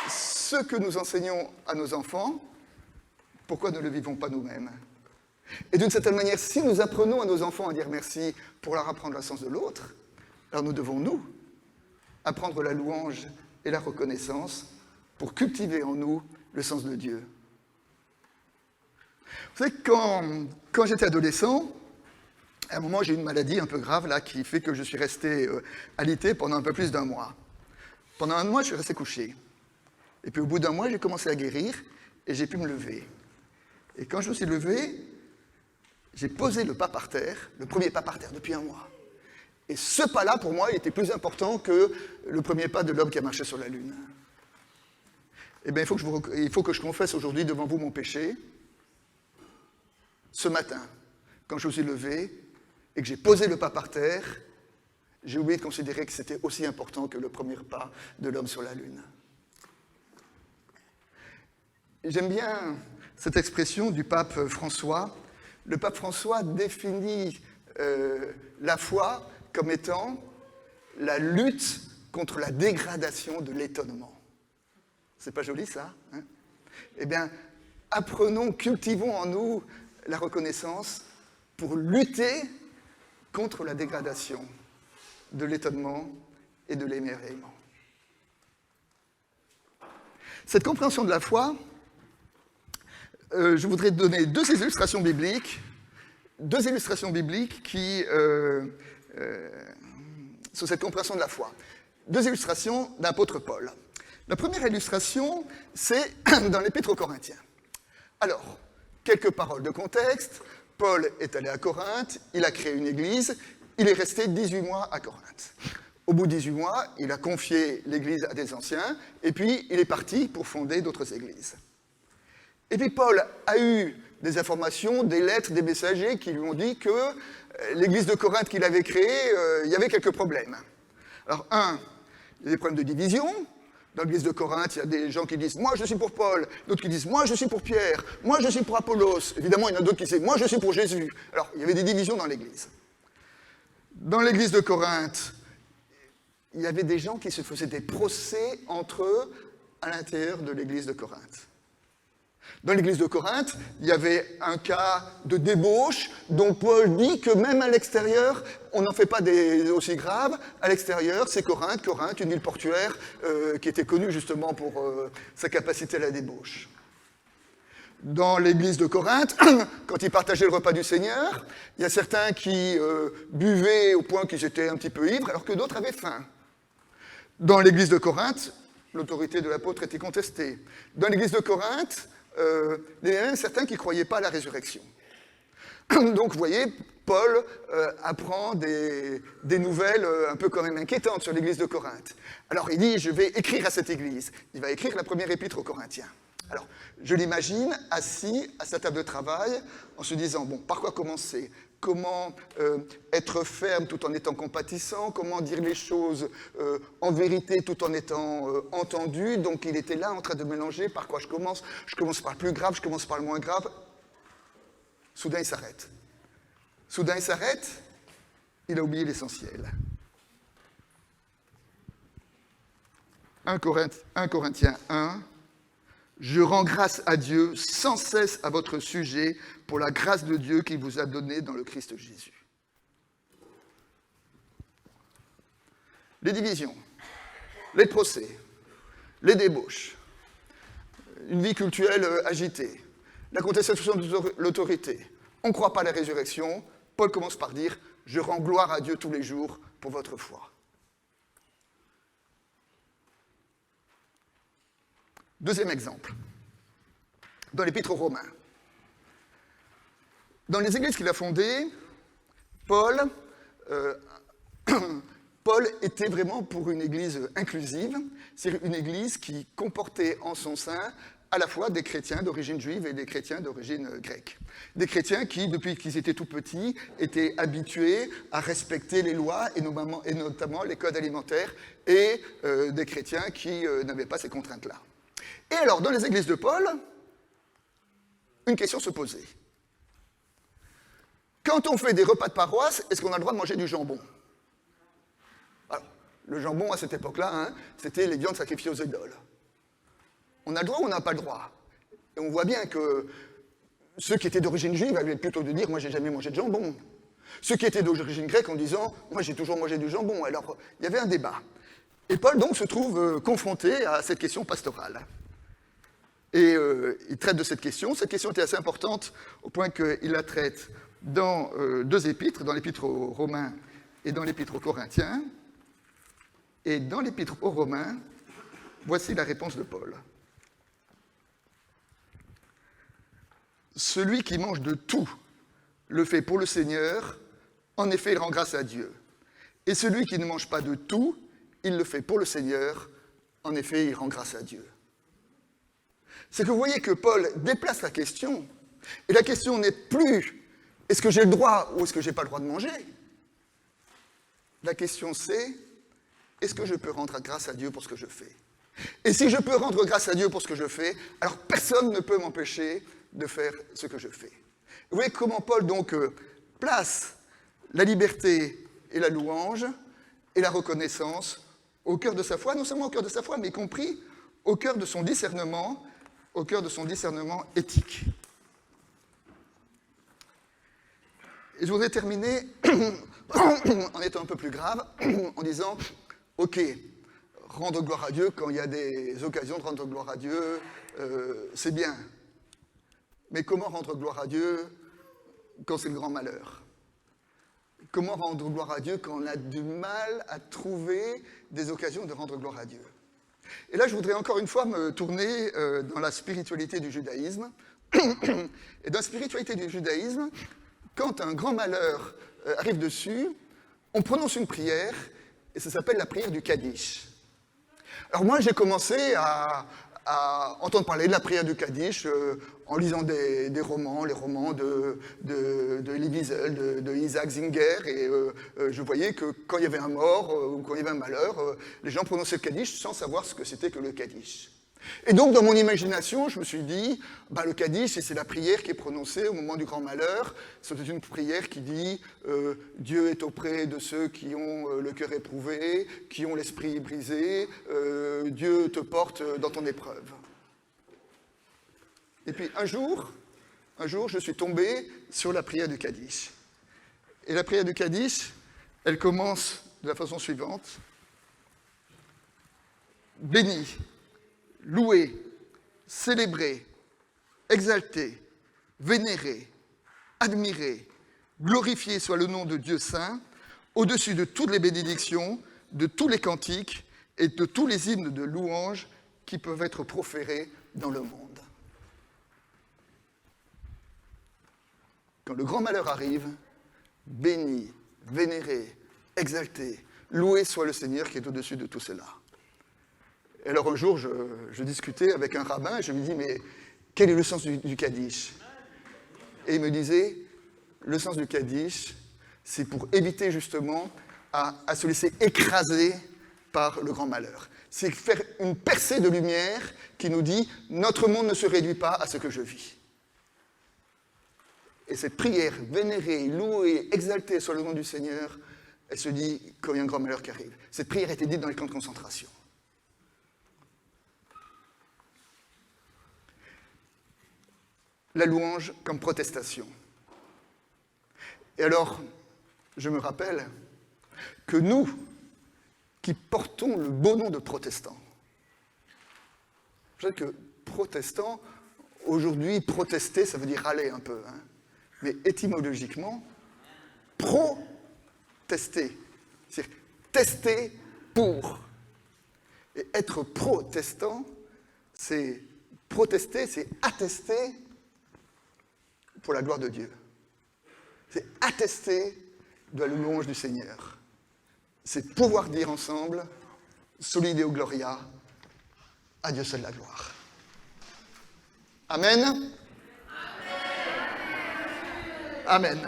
ce que nous enseignons à nos enfants, pourquoi ne le vivons pas nous-mêmes? Et d'une certaine manière, si nous apprenons à nos enfants à dire merci pour leur apprendre le sens de l'autre, alors nous devons, nous, apprendre la louange et la reconnaissance pour cultiver en nous le sens de Dieu. Vous savez, quand j'étais adolescent, à un moment, j'ai eu une maladie un peu grave là, qui fait que je suis resté alité pendant un peu plus d'1 mois. Pendant 1 mois, je suis resté couché. Et puis au bout d'1 mois, j'ai commencé à guérir et j'ai pu me lever. Et quand je me suis levé, j'ai posé le pas par terre, le premier pas par terre depuis 1 mois. Et ce pas-là, pour moi, il était plus important que le premier pas de l'homme qui a marché sur la Lune. Eh bien, il faut que je confesse aujourd'hui devant vous mon péché. Ce matin, quand je me suis levé et que j'ai posé le pas par terre, j'ai oublié de considérer que c'était aussi important que le premier pas de l'homme sur la Lune. J'aime bien cette expression du pape François. Le pape François définit la foi comme étant la lutte contre la dégradation de l'étonnement. C'est pas joli, ça, hein? Eh bien, apprenons, cultivons en nous la reconnaissance pour lutter contre la dégradation de l'étonnement et de l'émerveillement. Cette compréhension de la foi, je voudrais donner 2 illustrations bibliques qui sur cette compréhension de la foi. 2 illustrations d'un apôtre Paul. La première illustration, c'est dans l'Épître aux Corinthiens. Alors, quelques paroles de contexte. Paul est allé à Corinthe, il a créé une église, il est resté 18 mois à Corinthe. Au bout de 18 mois, il a confié l'église à des anciens, et puis il est parti pour fonder d'autres églises. Et puis Paul a eu des informations, des lettres, des messagers qui lui ont dit que l'église de Corinthe qu'il avait créée, il y avait quelques problèmes. Alors, il y a des problèmes de division. Dans l'église de Corinthe, il y a des gens qui disent « moi je suis pour Paul », d'autres qui disent « moi je suis pour Pierre »,« moi je suis pour Apollos ». Évidemment, il y en a d'autres qui disent « moi je suis pour Jésus ». Alors, il y avait des divisions dans l'église. Dans l'église de Corinthe, il y avait des gens qui se faisaient des procès entre eux à l'intérieur de l'église de Corinthe. Dans l'église de Corinthe, il y avait un cas de débauche dont Paul dit que même à l'extérieur, on n'en fait pas des aussi graves. À l'extérieur, c'est Corinthe, une ville portuaire qui était connue justement pour sa capacité à la débauche. Dans l'église de Corinthe, quand ils partageaient le repas du Seigneur, il y a certains qui buvaient au point qu'ils étaient un petit peu ivres, alors que d'autres avaient faim. Dans l'église de Corinthe, l'autorité de l'apôtre était contestée. Dans l'église de Corinthe, il y avait même certains qui ne croyaient pas à la résurrection. Donc, vous voyez, Paul apprend des nouvelles un peu quand même inquiétantes sur l'église de Corinthe. Alors, il dit, je vais écrire à cette église. Il va écrire la première épître aux Corinthiens. Alors, je l'imagine assis à sa table de travail en se disant, bon, par quoi commencer ? Comment être ferme tout en étant compatissant, comment dire les choses en vérité tout en étant entendu. Donc il était là en train de mélanger par quoi je commence par le plus grave, je commence par le moins grave. Soudain il s'arrête. Il a oublié l'essentiel. 1 Corinthiens 1, « Je rends grâce à Dieu sans cesse à votre sujet pour la grâce de Dieu qu'il vous a donnée dans le Christ Jésus. » Les divisions, les procès, les débauches, une vie cultuelle agitée, la contestation de l'autorité, on ne croit pas à la résurrection, Paul commence par dire « Je rends gloire à Dieu tous les jours pour votre foi. » Deuxième exemple, dans l'Épître aux Romains. Dans les églises qu'il a fondées, Paul était vraiment pour une église inclusive, c'est-à-dire une église qui comportait en son sein à la fois des chrétiens d'origine juive et des chrétiens d'origine grecque. Des chrétiens qui, depuis qu'ils étaient tout petits, étaient habitués à respecter les lois, et notamment les codes alimentaires, et des chrétiens qui n'avaient pas ces contraintes-là. Et alors, dans les églises de Paul, une question se posait. Quand on fait des repas de paroisse, est-ce qu'on a le droit de manger du jambon ? Alors, le jambon, à cette époque-là, c'était les viandes sacrifiées aux idoles. On a le droit ou on n'a pas le droit ? Et on voit bien que ceux qui étaient d'origine juive avaient plutôt de dire « moi, j'ai jamais mangé de jambon ». Ceux qui étaient d'origine grecque en disant « moi, j'ai toujours mangé du jambon ». Alors, il y avait un débat. Et Paul, donc, se trouve confronté à cette question pastorale. Et il traite de cette question. Cette question était assez importante au point qu'il la traite dans deux épîtres, dans l'épître aux Romains et dans l'épître aux Corinthiens. Et dans l'épître aux Romains, voici la réponse de Paul. Celui qui mange de tout le fait pour le Seigneur, en effet, il rend grâce à Dieu. Et celui qui ne mange pas de tout, il le fait pour le Seigneur, en effet, il rend grâce à Dieu. C'est que vous voyez que Paul déplace la question, et la question n'est plus « est-ce que j'ai le droit ou est-ce que je n'ai pas le droit de manger ?» La question c'est « est-ce que je peux rendre grâce à Dieu pour ce que je fais ?» Et si je peux rendre grâce à Dieu pour ce que je fais, alors personne ne peut m'empêcher de faire ce que je fais. Vous voyez comment Paul donc place la liberté et la louange et la reconnaissance au cœur de sa foi, non seulement au cœur de sa foi, mais y compris au cœur de son discernement, éthique. Et je voudrais terminer en étant un peu plus grave, en disant, ok, rendre gloire à Dieu quand il y a des occasions de rendre gloire à Dieu, c'est bien. Mais comment rendre gloire à Dieu quand c'est le grand malheur ? Comment rendre gloire à Dieu quand on a du mal à trouver des occasions de rendre gloire à Dieu ? Et là, je voudrais encore une fois me tourner dans la spiritualité du judaïsme. Et dans la spiritualité du judaïsme, quand un grand malheur arrive dessus, on prononce une prière, et ça s'appelle la prière du Kaddish. Alors moi, j'ai commencé à entendre parler de la prière du Kaddish en lisant des romans, les romans de Elie Wiesel, de Isaac Singer, et je voyais que quand il y avait un mort ou quand il y avait un malheur, les gens prononçaient le Kaddish sans savoir ce que c'était que le Kaddish. Et donc, dans mon imagination, je me suis dit, le Kaddish, c'est la prière qui est prononcée au moment du grand malheur. C'est une prière qui dit Dieu est auprès de ceux qui ont le cœur éprouvé, qui ont l'esprit brisé, Dieu te porte dans ton épreuve. Et puis, un jour, je suis tombé sur la prière du Kaddish. Et la prière du Kaddish, elle commence de la façon suivante. Béni, loué, célébré, exalté, vénéré, admiré, glorifié soit le nom de Dieu saint, au-dessus de toutes les bénédictions, de tous les cantiques et de tous les hymnes de louange qui peuvent être proférés dans le monde. Quand le grand malheur arrive, béni, vénéré, exalté, loué soit le Seigneur qui est au-dessus de tout cela. Et alors un jour, je discutais avec un rabbin et je lui dis, mais quel est le sens du Kaddish? Et il me disait, le sens du Kaddish, c'est pour éviter justement à se laisser écraser par le grand malheur. C'est faire une percée de lumière qui nous dit, notre monde ne se réduit pas à ce que je vis. Et cette prière vénérée, louée, exaltée soit le nom du Seigneur, elle se dit quand il y a un grand malheur qui arrive. Cette prière a été dite dans les camps de concentration. La louange comme protestation. Et alors, je me rappelle que nous, qui portons le beau nom de protestants, je sais que protestant, aujourd'hui, protester, ça veut dire râler un peu, hein. Mais étymologiquement, protester, c'est-à-dire tester pour. Et être protestant, c'est protester, c'est attester pour la gloire de Dieu. C'est attester de la louange du Seigneur. C'est pouvoir dire ensemble, Soli Deo Gloria, à Dieu seul la gloire. Amen. Amen.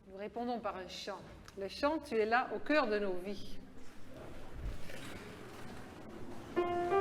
Nous répondons par un chant. Le chant, tu es là au cœur de nos vies.
Amen.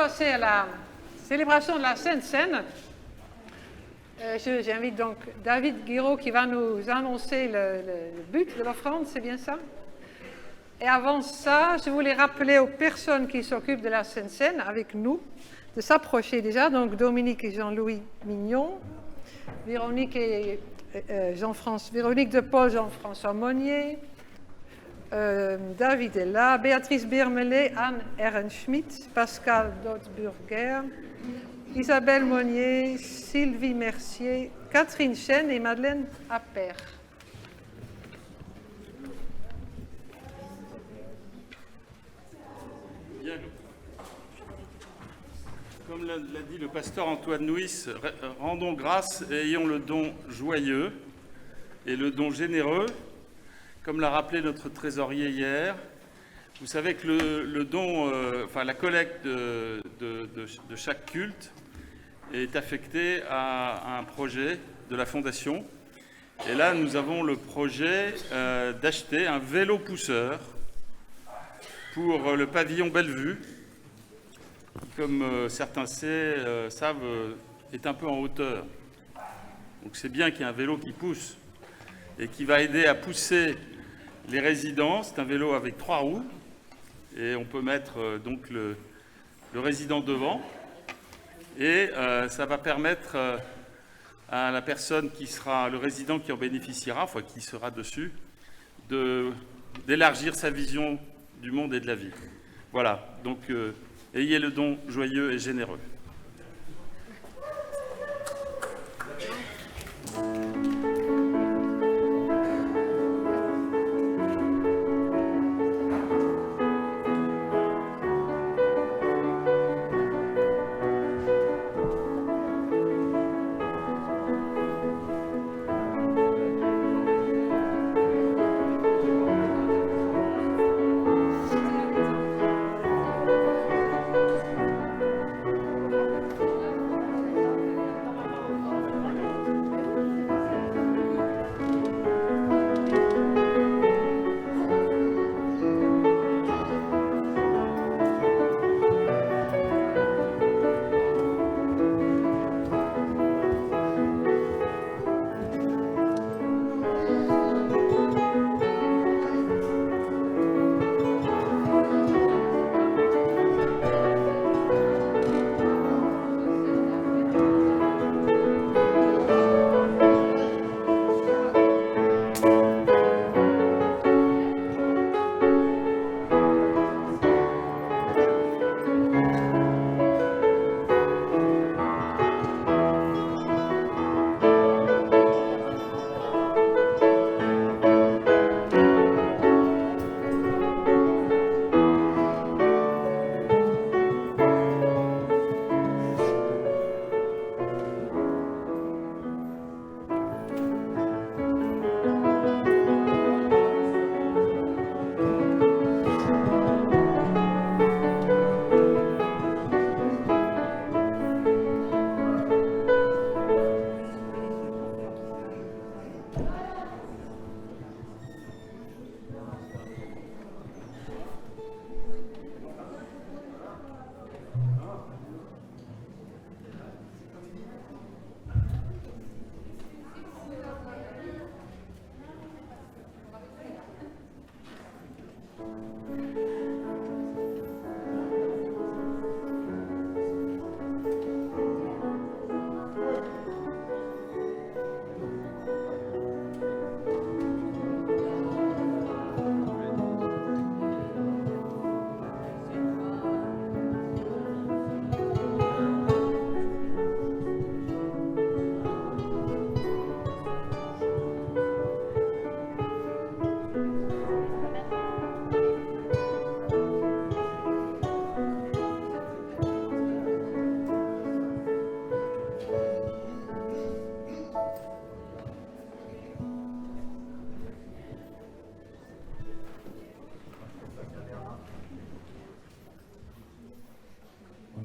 passer à la célébration de la Sainte Seine. J'invite donc David Guiraud qui va nous annoncer le but de l'offrande, c'est bien ça? Et avant ça, je voulais rappeler aux personnes qui s'occupent de la Sainte Seine avec nous de s'approcher déjà. Donc Dominique et Jean-Louis Mignon, Véronique de Paul, Jean-François Monnier, David est là, Béatrice Birmelet, Anne Ehrenschmidt, Pascal Dotzburger, Isabelle Monnier, Sylvie Mercier, Catherine Chen et Madeleine Appert.
Bien. Comme l'a dit le pasteur Antoine Nuis, rendons grâce et ayons le don joyeux et le don généreux, comme l'a rappelé notre trésorier hier. Vous savez que le don, la collecte de chaque culte est affectée à un projet de la Fondation. Et là, nous avons le projet d'acheter un vélo pousseur pour le pavillon Bellevue, qui, comme certains savent, est un peu en hauteur. Donc c'est bien qu'il y ait un vélo qui pousse et qui va aider à pousser les résidents. C'est un vélo avec 3 roues et on peut mettre donc le résident devant. Et ça va permettre à la personne qui sera, le résident qui en bénéficiera, enfin qui sera dessus, d'élargir sa vision du monde et de la vie. Voilà, donc ayez le don joyeux et généreux.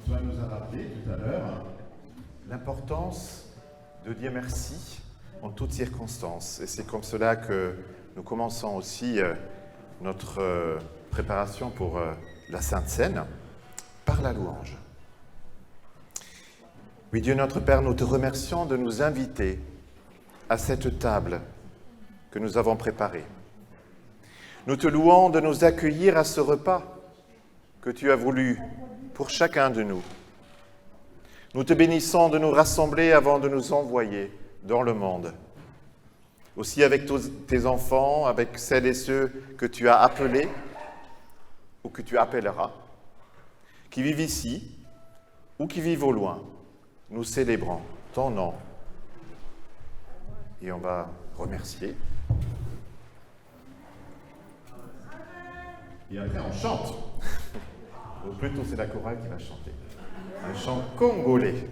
Antoine nous a rappelé tout à l'heure l'importance de dire merci en toutes circonstances. Et c'est comme cela que nous commençons aussi notre préparation pour la Sainte Seine, par la louange. Oui, Dieu notre Père, nous te remercions de nous inviter à cette table que nous avons préparée. Nous te louons de nous accueillir à ce repas que tu as voulu pour chacun de nous. Nous te bénissons de nous rassembler avant de nous envoyer dans le monde. Aussi avec tes enfants, avec celles et ceux que tu as appelés ou que tu appelleras, qui vivent ici ou qui vivent au loin. Nous célébrons ton nom. Et on va remercier. Et après, on chante. Ou plutôt, c'est la chorale qui va chanter. Un chant congolais.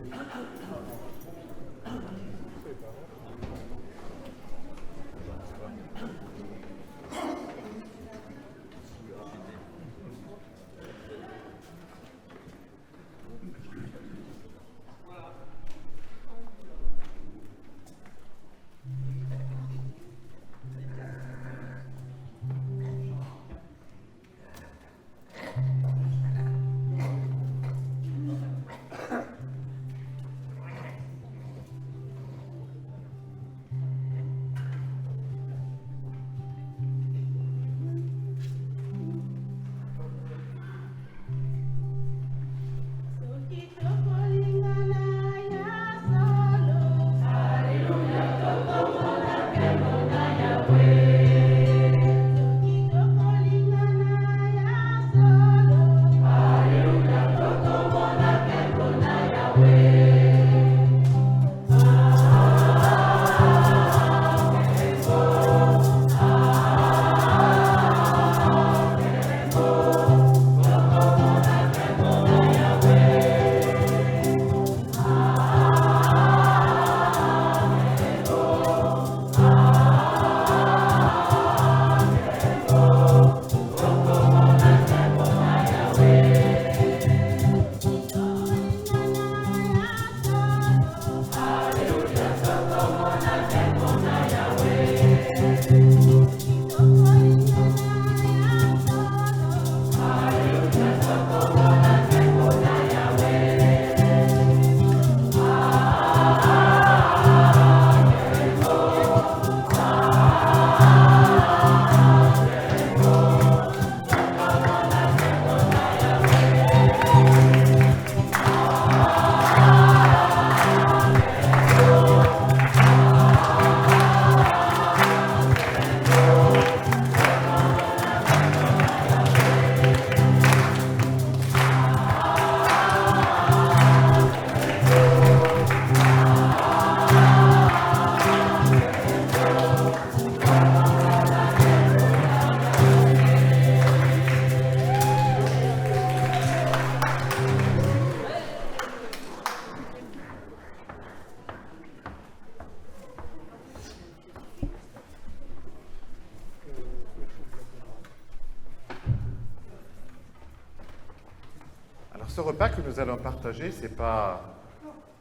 Ce repas que nous allons partager, ce n'est pas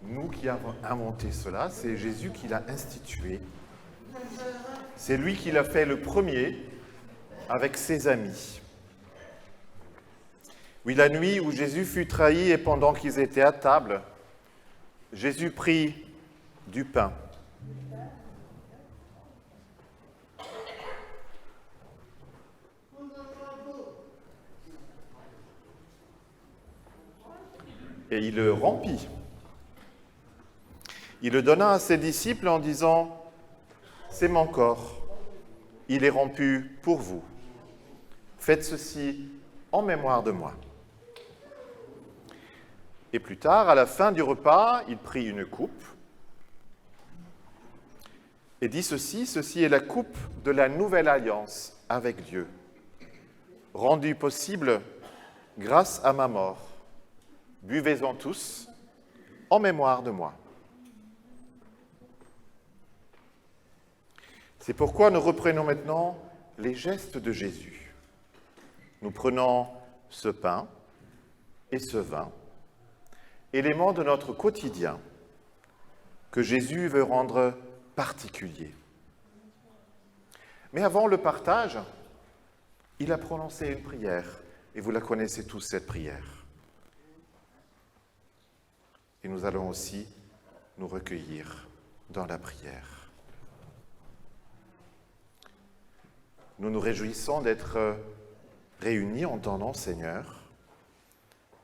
nous qui avons inventé cela, c'est Jésus qui l'a institué. C'est lui qui l'a fait le premier avec ses amis. Oui, la nuit où Jésus fut trahi et pendant qu'ils étaient à table, Jésus prit du pain. Et il le rompit. Il le donna à ses disciples en disant « C'est mon corps, il est rompu pour vous. Faites ceci en mémoire de moi. » Et plus tard, à la fin du repas, il prit une coupe et dit ceci, « Ceci est la coupe de la nouvelle alliance avec Dieu, rendue possible grâce à ma mort. Buvez-en tous en mémoire de moi. » C'est pourquoi nous reprenons maintenant les gestes de Jésus. Nous prenons ce pain et ce vin, éléments de notre quotidien que Jésus veut rendre particulier. Mais avant le partage, il a prononcé une prière, et vous la connaissez tous, cette prière. Et nous allons aussi nous recueillir dans la prière. Nous nous réjouissons d'être réunis en ton nom, Seigneur.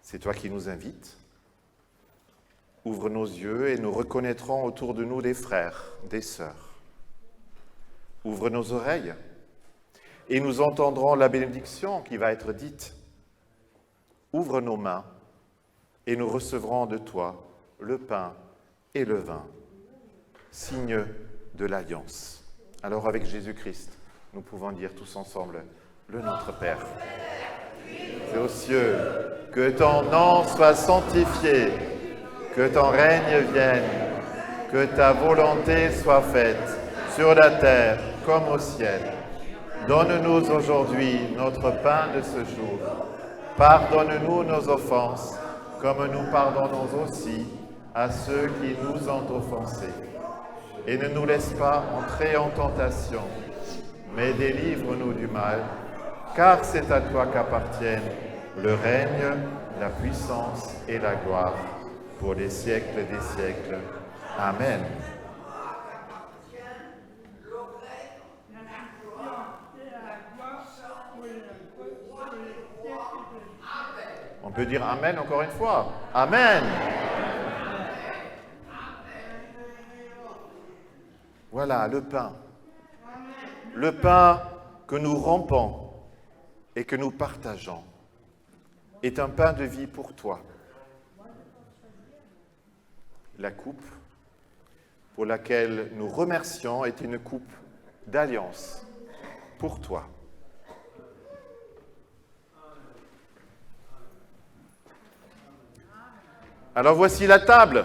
C'est toi qui nous invites. Ouvre nos yeux et nous reconnaîtrons autour de nous des frères, des sœurs. Ouvre nos oreilles et nous entendrons la bénédiction qui va être dite. Ouvre nos mains et nous recevrons de toi le pain et le vin, signe de l'alliance. Alors avec Jésus-Christ, nous pouvons dire tous ensemble le Notre Père. C'est aux cieux, que ton nom soit sanctifié, que ton règne vienne, que ta volonté soit faite sur la terre comme au ciel. Donne-nous aujourd'hui notre pain de ce jour. Pardonne-nous nos offenses, comme nous pardonnons aussi à ceux qui nous ont offensés. Et ne nous laisse pas entrer en tentation, mais délivre-nous du mal, car c'est à toi qu'appartiennent le règne, la puissance et la gloire, pour les siècles des siècles. Amen. On peut dire Amen encore une fois. Amen. Voilà le pain. Le pain que nous rompons et que nous partageons est un pain de vie pour toi. La coupe pour laquelle nous remercions est une coupe d'alliance pour toi. Alors voici la table,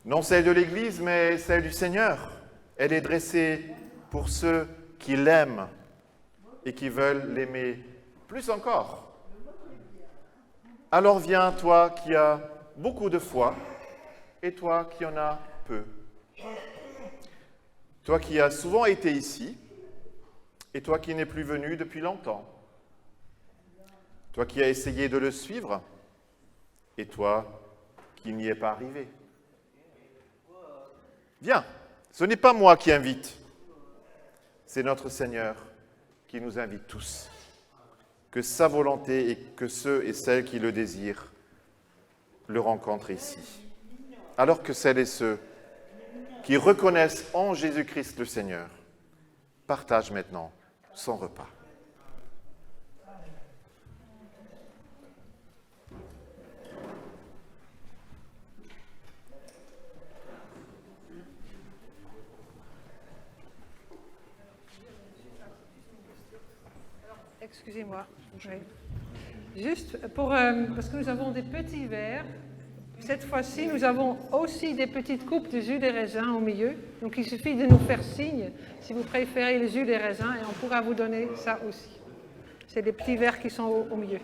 non celle de l'Église, mais celle du Seigneur. Elle est dressée pour ceux qui l'aiment et qui veulent l'aimer plus encore. Alors viens, toi qui as beaucoup de foi, et toi qui en as peu. Toi qui as souvent été ici, et toi qui n'es plus venu depuis longtemps. Toi qui as essayé de le suivre, et toi qui n'y es pas arrivé. Viens, ce n'est pas moi qui invite, c'est notre Seigneur qui nous invite tous. Que sa volonté et que ceux et celles qui le désirent le rencontrent ici. Alors que celles et ceux qui reconnaissent en Jésus-Christ le Seigneur partagent maintenant son repas.
Excusez-moi. Oui. Juste pour, parce que nous avons des petits verres. Cette fois-ci, nous avons aussi des petites coupes de jus des raisins au milieu. Donc, il suffit de nous faire signe si vous préférez le jus des raisins et on pourra vous donner ça aussi. C'est des petits verres qui sont au milieu.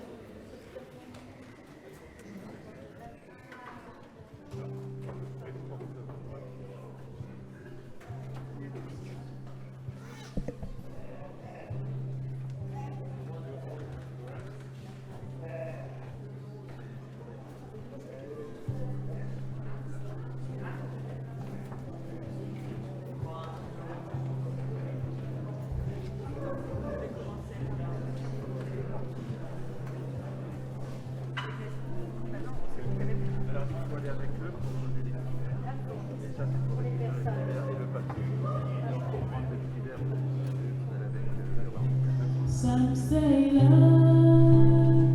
Some say love,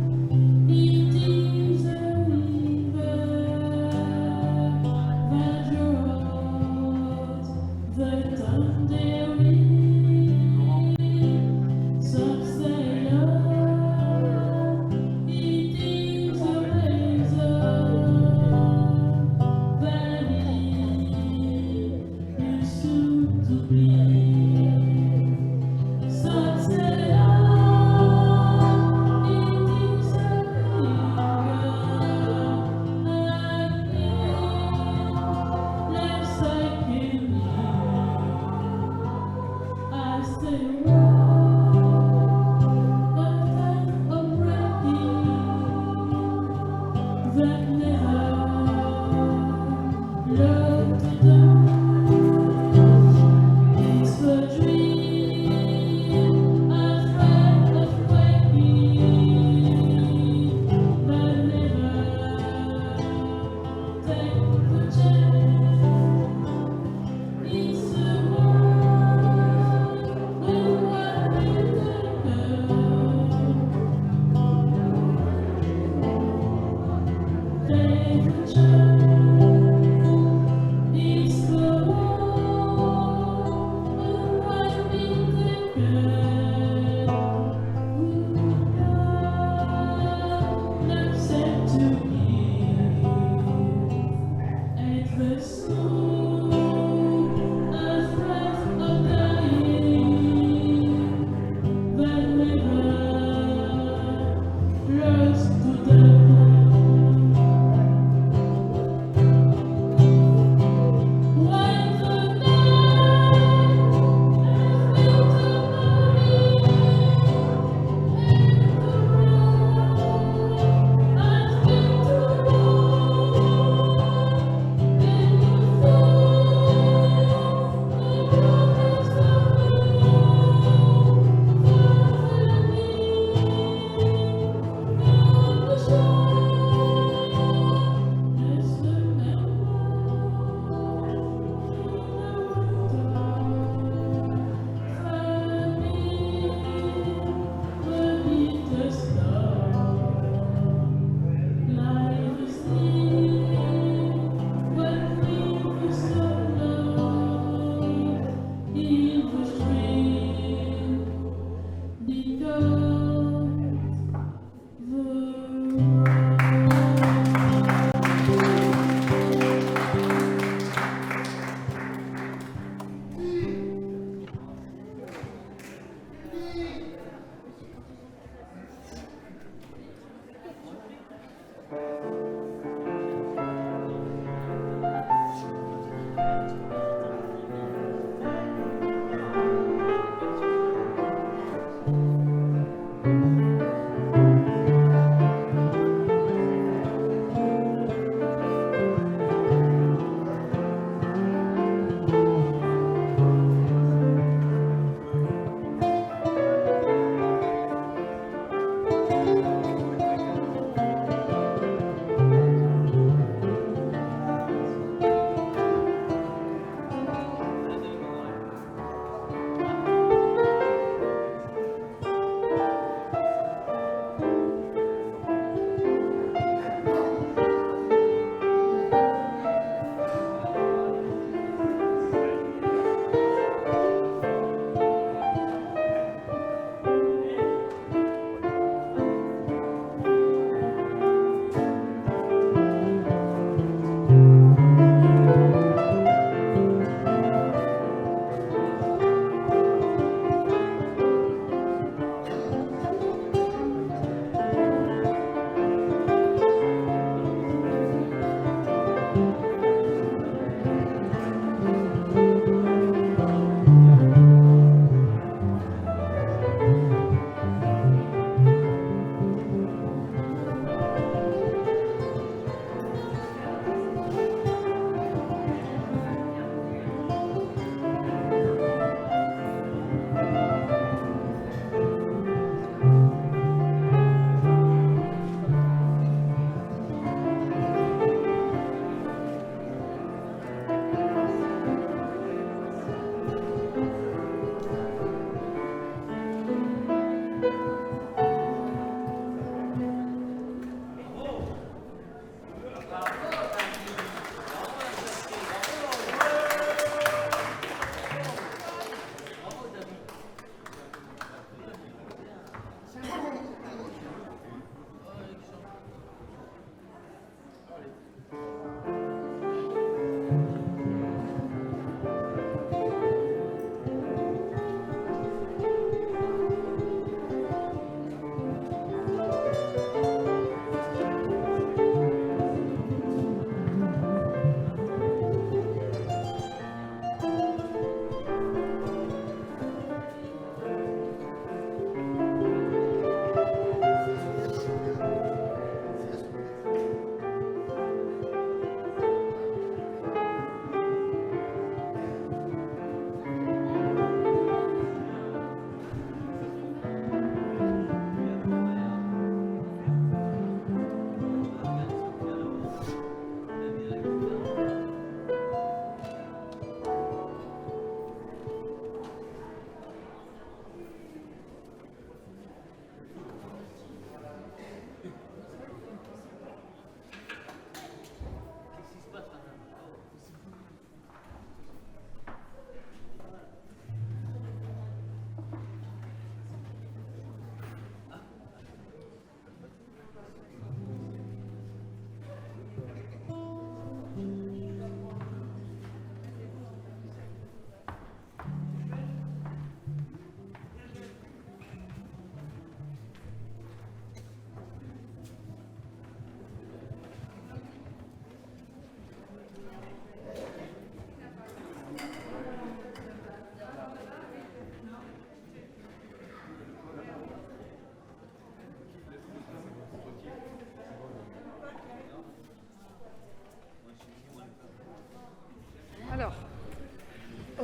it is a river that draws the thunder in. Some say love, it is a razor that is soon to bleed. Some say love. It's a dream, afraid of waking, but never take the chance. It's a world with what we take the chance. It's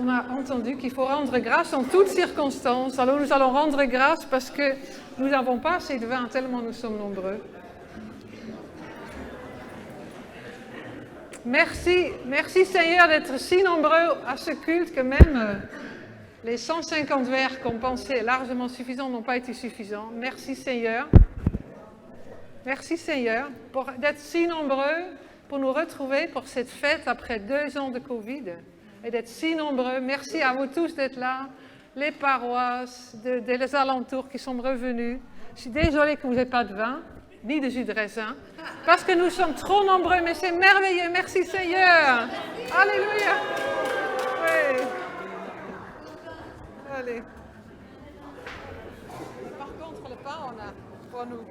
on a entendu qu'il faut rendre grâce en toutes circonstances. Alors nous allons rendre grâce parce que nous n'avons pas assez de vin tellement nous sommes nombreux. Merci Seigneur d'être si nombreux à ce culte que même les 150 verres qu'on pensait largement suffisants n'ont pas été suffisants. Merci Seigneur. Merci Seigneur d'être si nombreux pour nous retrouver pour cette fête après 2 ans de Covid et d'être si nombreux. Merci à vous tous d'être là, les paroisses, des alentours qui sont revenus. Je suis désolée que vous n'ayez pas de vin, ni de jus de raisin, parce que nous sommes trop nombreux, mais c'est merveilleux. Merci Seigneur. Alléluia. Oui. Allez. Par contre, le pain, on a pour nous.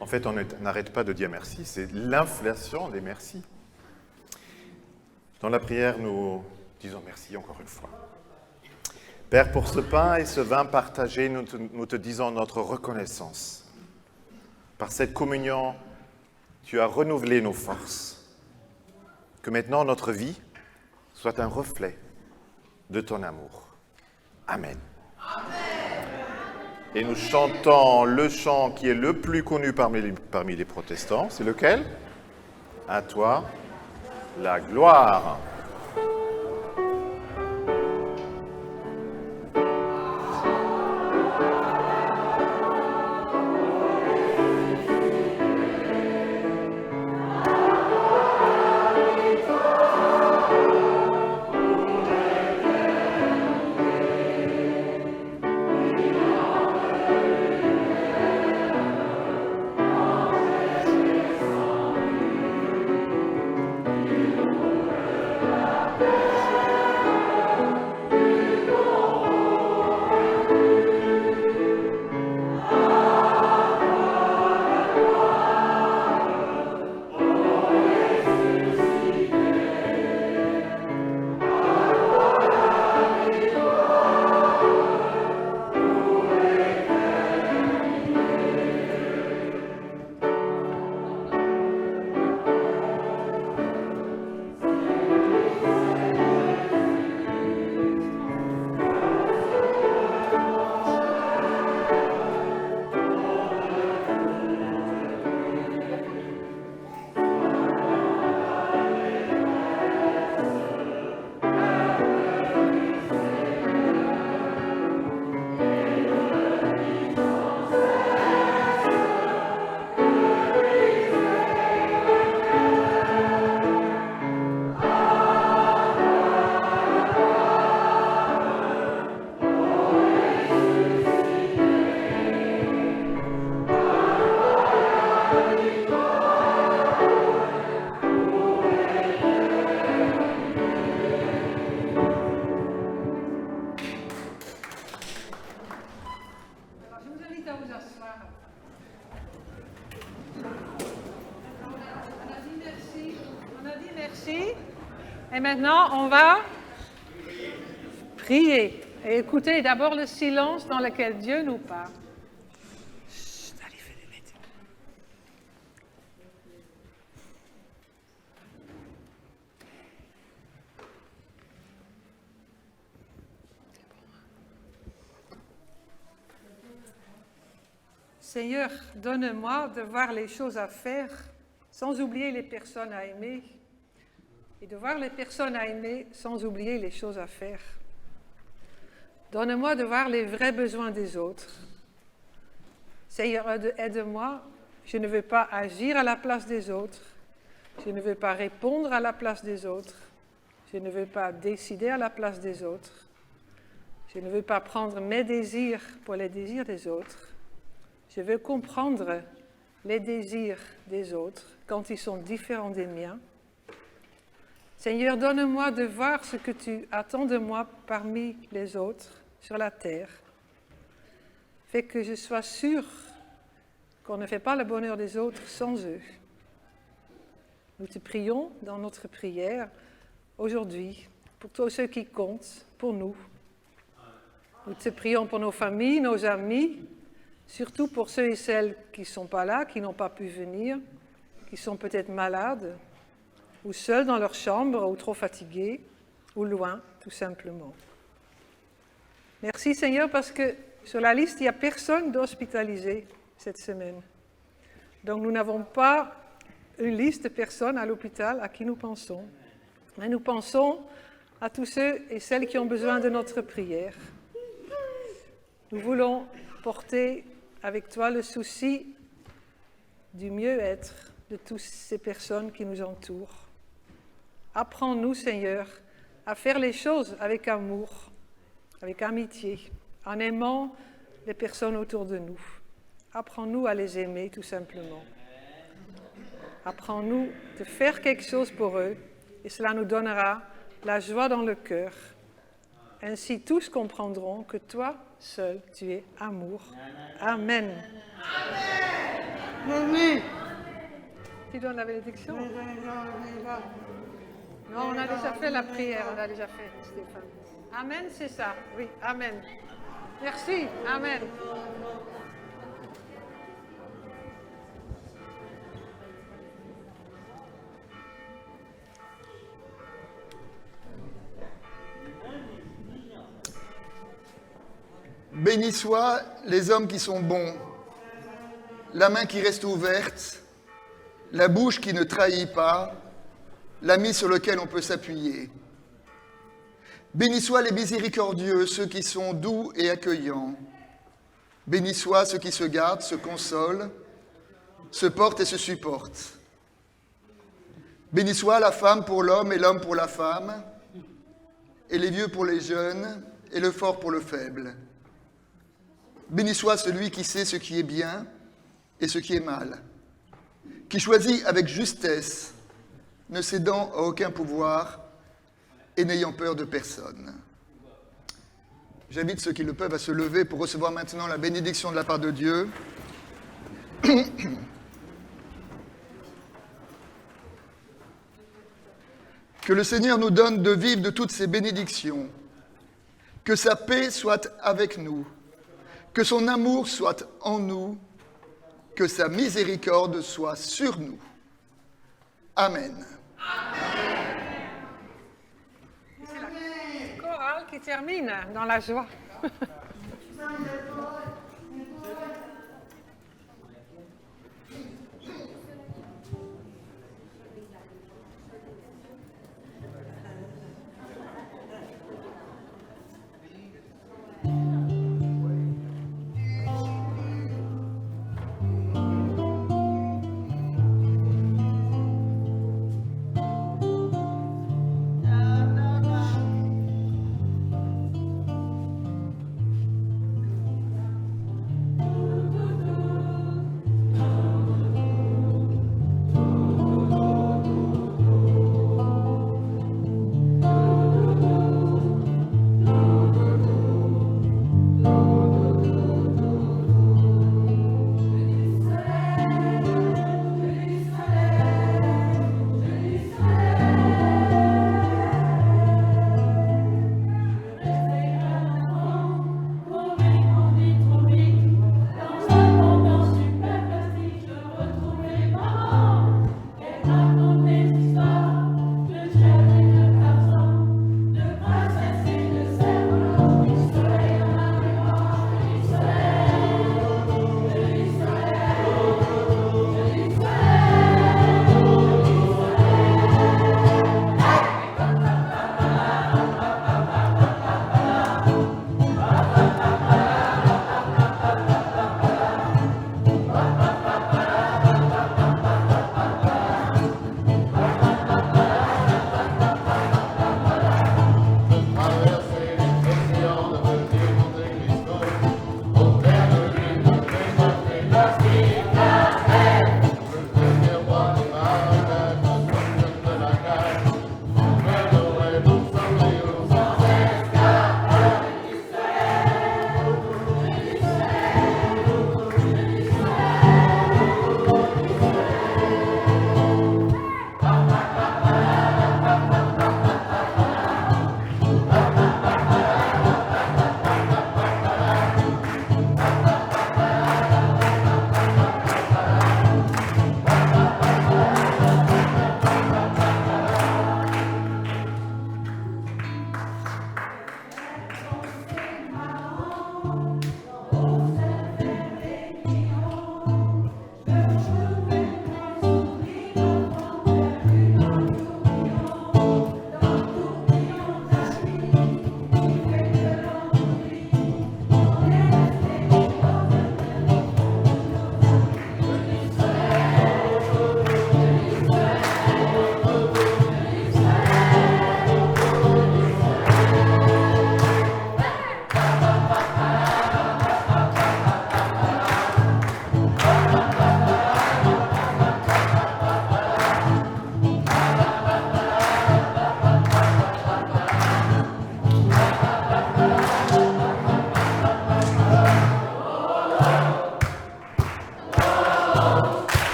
En fait, on n'arrête pas de dire merci, c'est l'inflation des merci. Dans la prière, nous disons merci encore une fois. Père, pour ce pain et ce vin partagés, nous te disons notre reconnaissance. Par cette communion, tu as renouvelé nos forces. Que maintenant notre vie soit un reflet de ton amour. Amen. Et nous chantons le chant qui est le plus connu parmi les protestants. C'est lequel? À toi, la gloire. Et maintenant, on va prier.
Et écoutez d'abord le silence dans lequel Dieu nous parle. Seigneur, donne-moi de voir les choses à faire sans oublier les personnes à aimer et de voir les personnes à aimer sans oublier les choses à faire. Donne-moi de voir les vrais besoins des autres. Seigneur, aide-moi. Je ne veux pas agir à la place des autres. Je ne veux pas répondre à la place des autres. Je ne veux pas décider à la place des autres. Je ne veux pas prendre mes désirs pour les désirs des autres. Je veux comprendre les désirs des autres quand ils sont différents des miens. Seigneur, donne-moi de voir ce que tu attends de moi parmi les autres sur la terre. Fais que je sois sûre qu'on ne fait pas le bonheur des autres sans eux. Nous te prions dans notre prière aujourd'hui pour tous ceux qui comptent, pour nous. Nous te prions pour nos familles, nos amis, surtout pour ceux et celles qui ne sont pas là, qui n'ont pas pu venir, qui sont peut-être malades, ou seuls dans leur chambre, ou trop fatigués, ou loin, tout simplement. Merci Seigneur, parce que sur la liste, il n'y a personne d'hospitalisé cette semaine. Donc nous n'avons pas une liste de personnes à l'hôpital à qui nous pensons, mais nous pensons à tous ceux et celles qui ont besoin de notre prière. Nous voulons porter avec toi le souci du mieux-être de toutes ces personnes qui nous entourent. Apprends-nous, Seigneur, à faire les choses avec amour, avec amitié, en aimant les personnes autour de nous. Apprends-nous à les aimer, tout simplement. Apprends-nous de faire quelque chose pour eux, et cela nous donnera la joie dans le cœur. Ainsi, tous comprendront que toi, seul, tu es amour. Amen.
Amen.
Tu donnes la bénédiction? Non, on a déjà fait la prière, on a déjà fait, Stéphane. Amen, c'est ça, oui, amen. Merci, amen.
Bénis soient les hommes qui sont bons, la main qui reste ouverte, la bouche qui ne trahit pas, l'ami sur lequel on peut s'appuyer. Bénis soient les miséricordieux, ceux qui sont doux et accueillants. Bénis soient ceux qui se gardent, se consolent, se portent et se supportent. Bénis soit la femme pour l'homme et l'homme pour la femme, et les vieux pour les jeunes, et le fort pour le faible. Béni soit celui qui sait ce qui est bien et ce qui est mal, qui choisit avec justesse, ne cédant à aucun pouvoir et n'ayant peur de personne. J'invite ceux qui le peuvent à se lever pour recevoir maintenant la bénédiction de la part de Dieu. Que le Seigneur nous donne de vivre de toutes ces bénédictions, que sa paix soit avec nous, que son amour soit en nous, que sa miséricorde soit sur nous. Amen.
C'est la chorale qui termine dans la joie.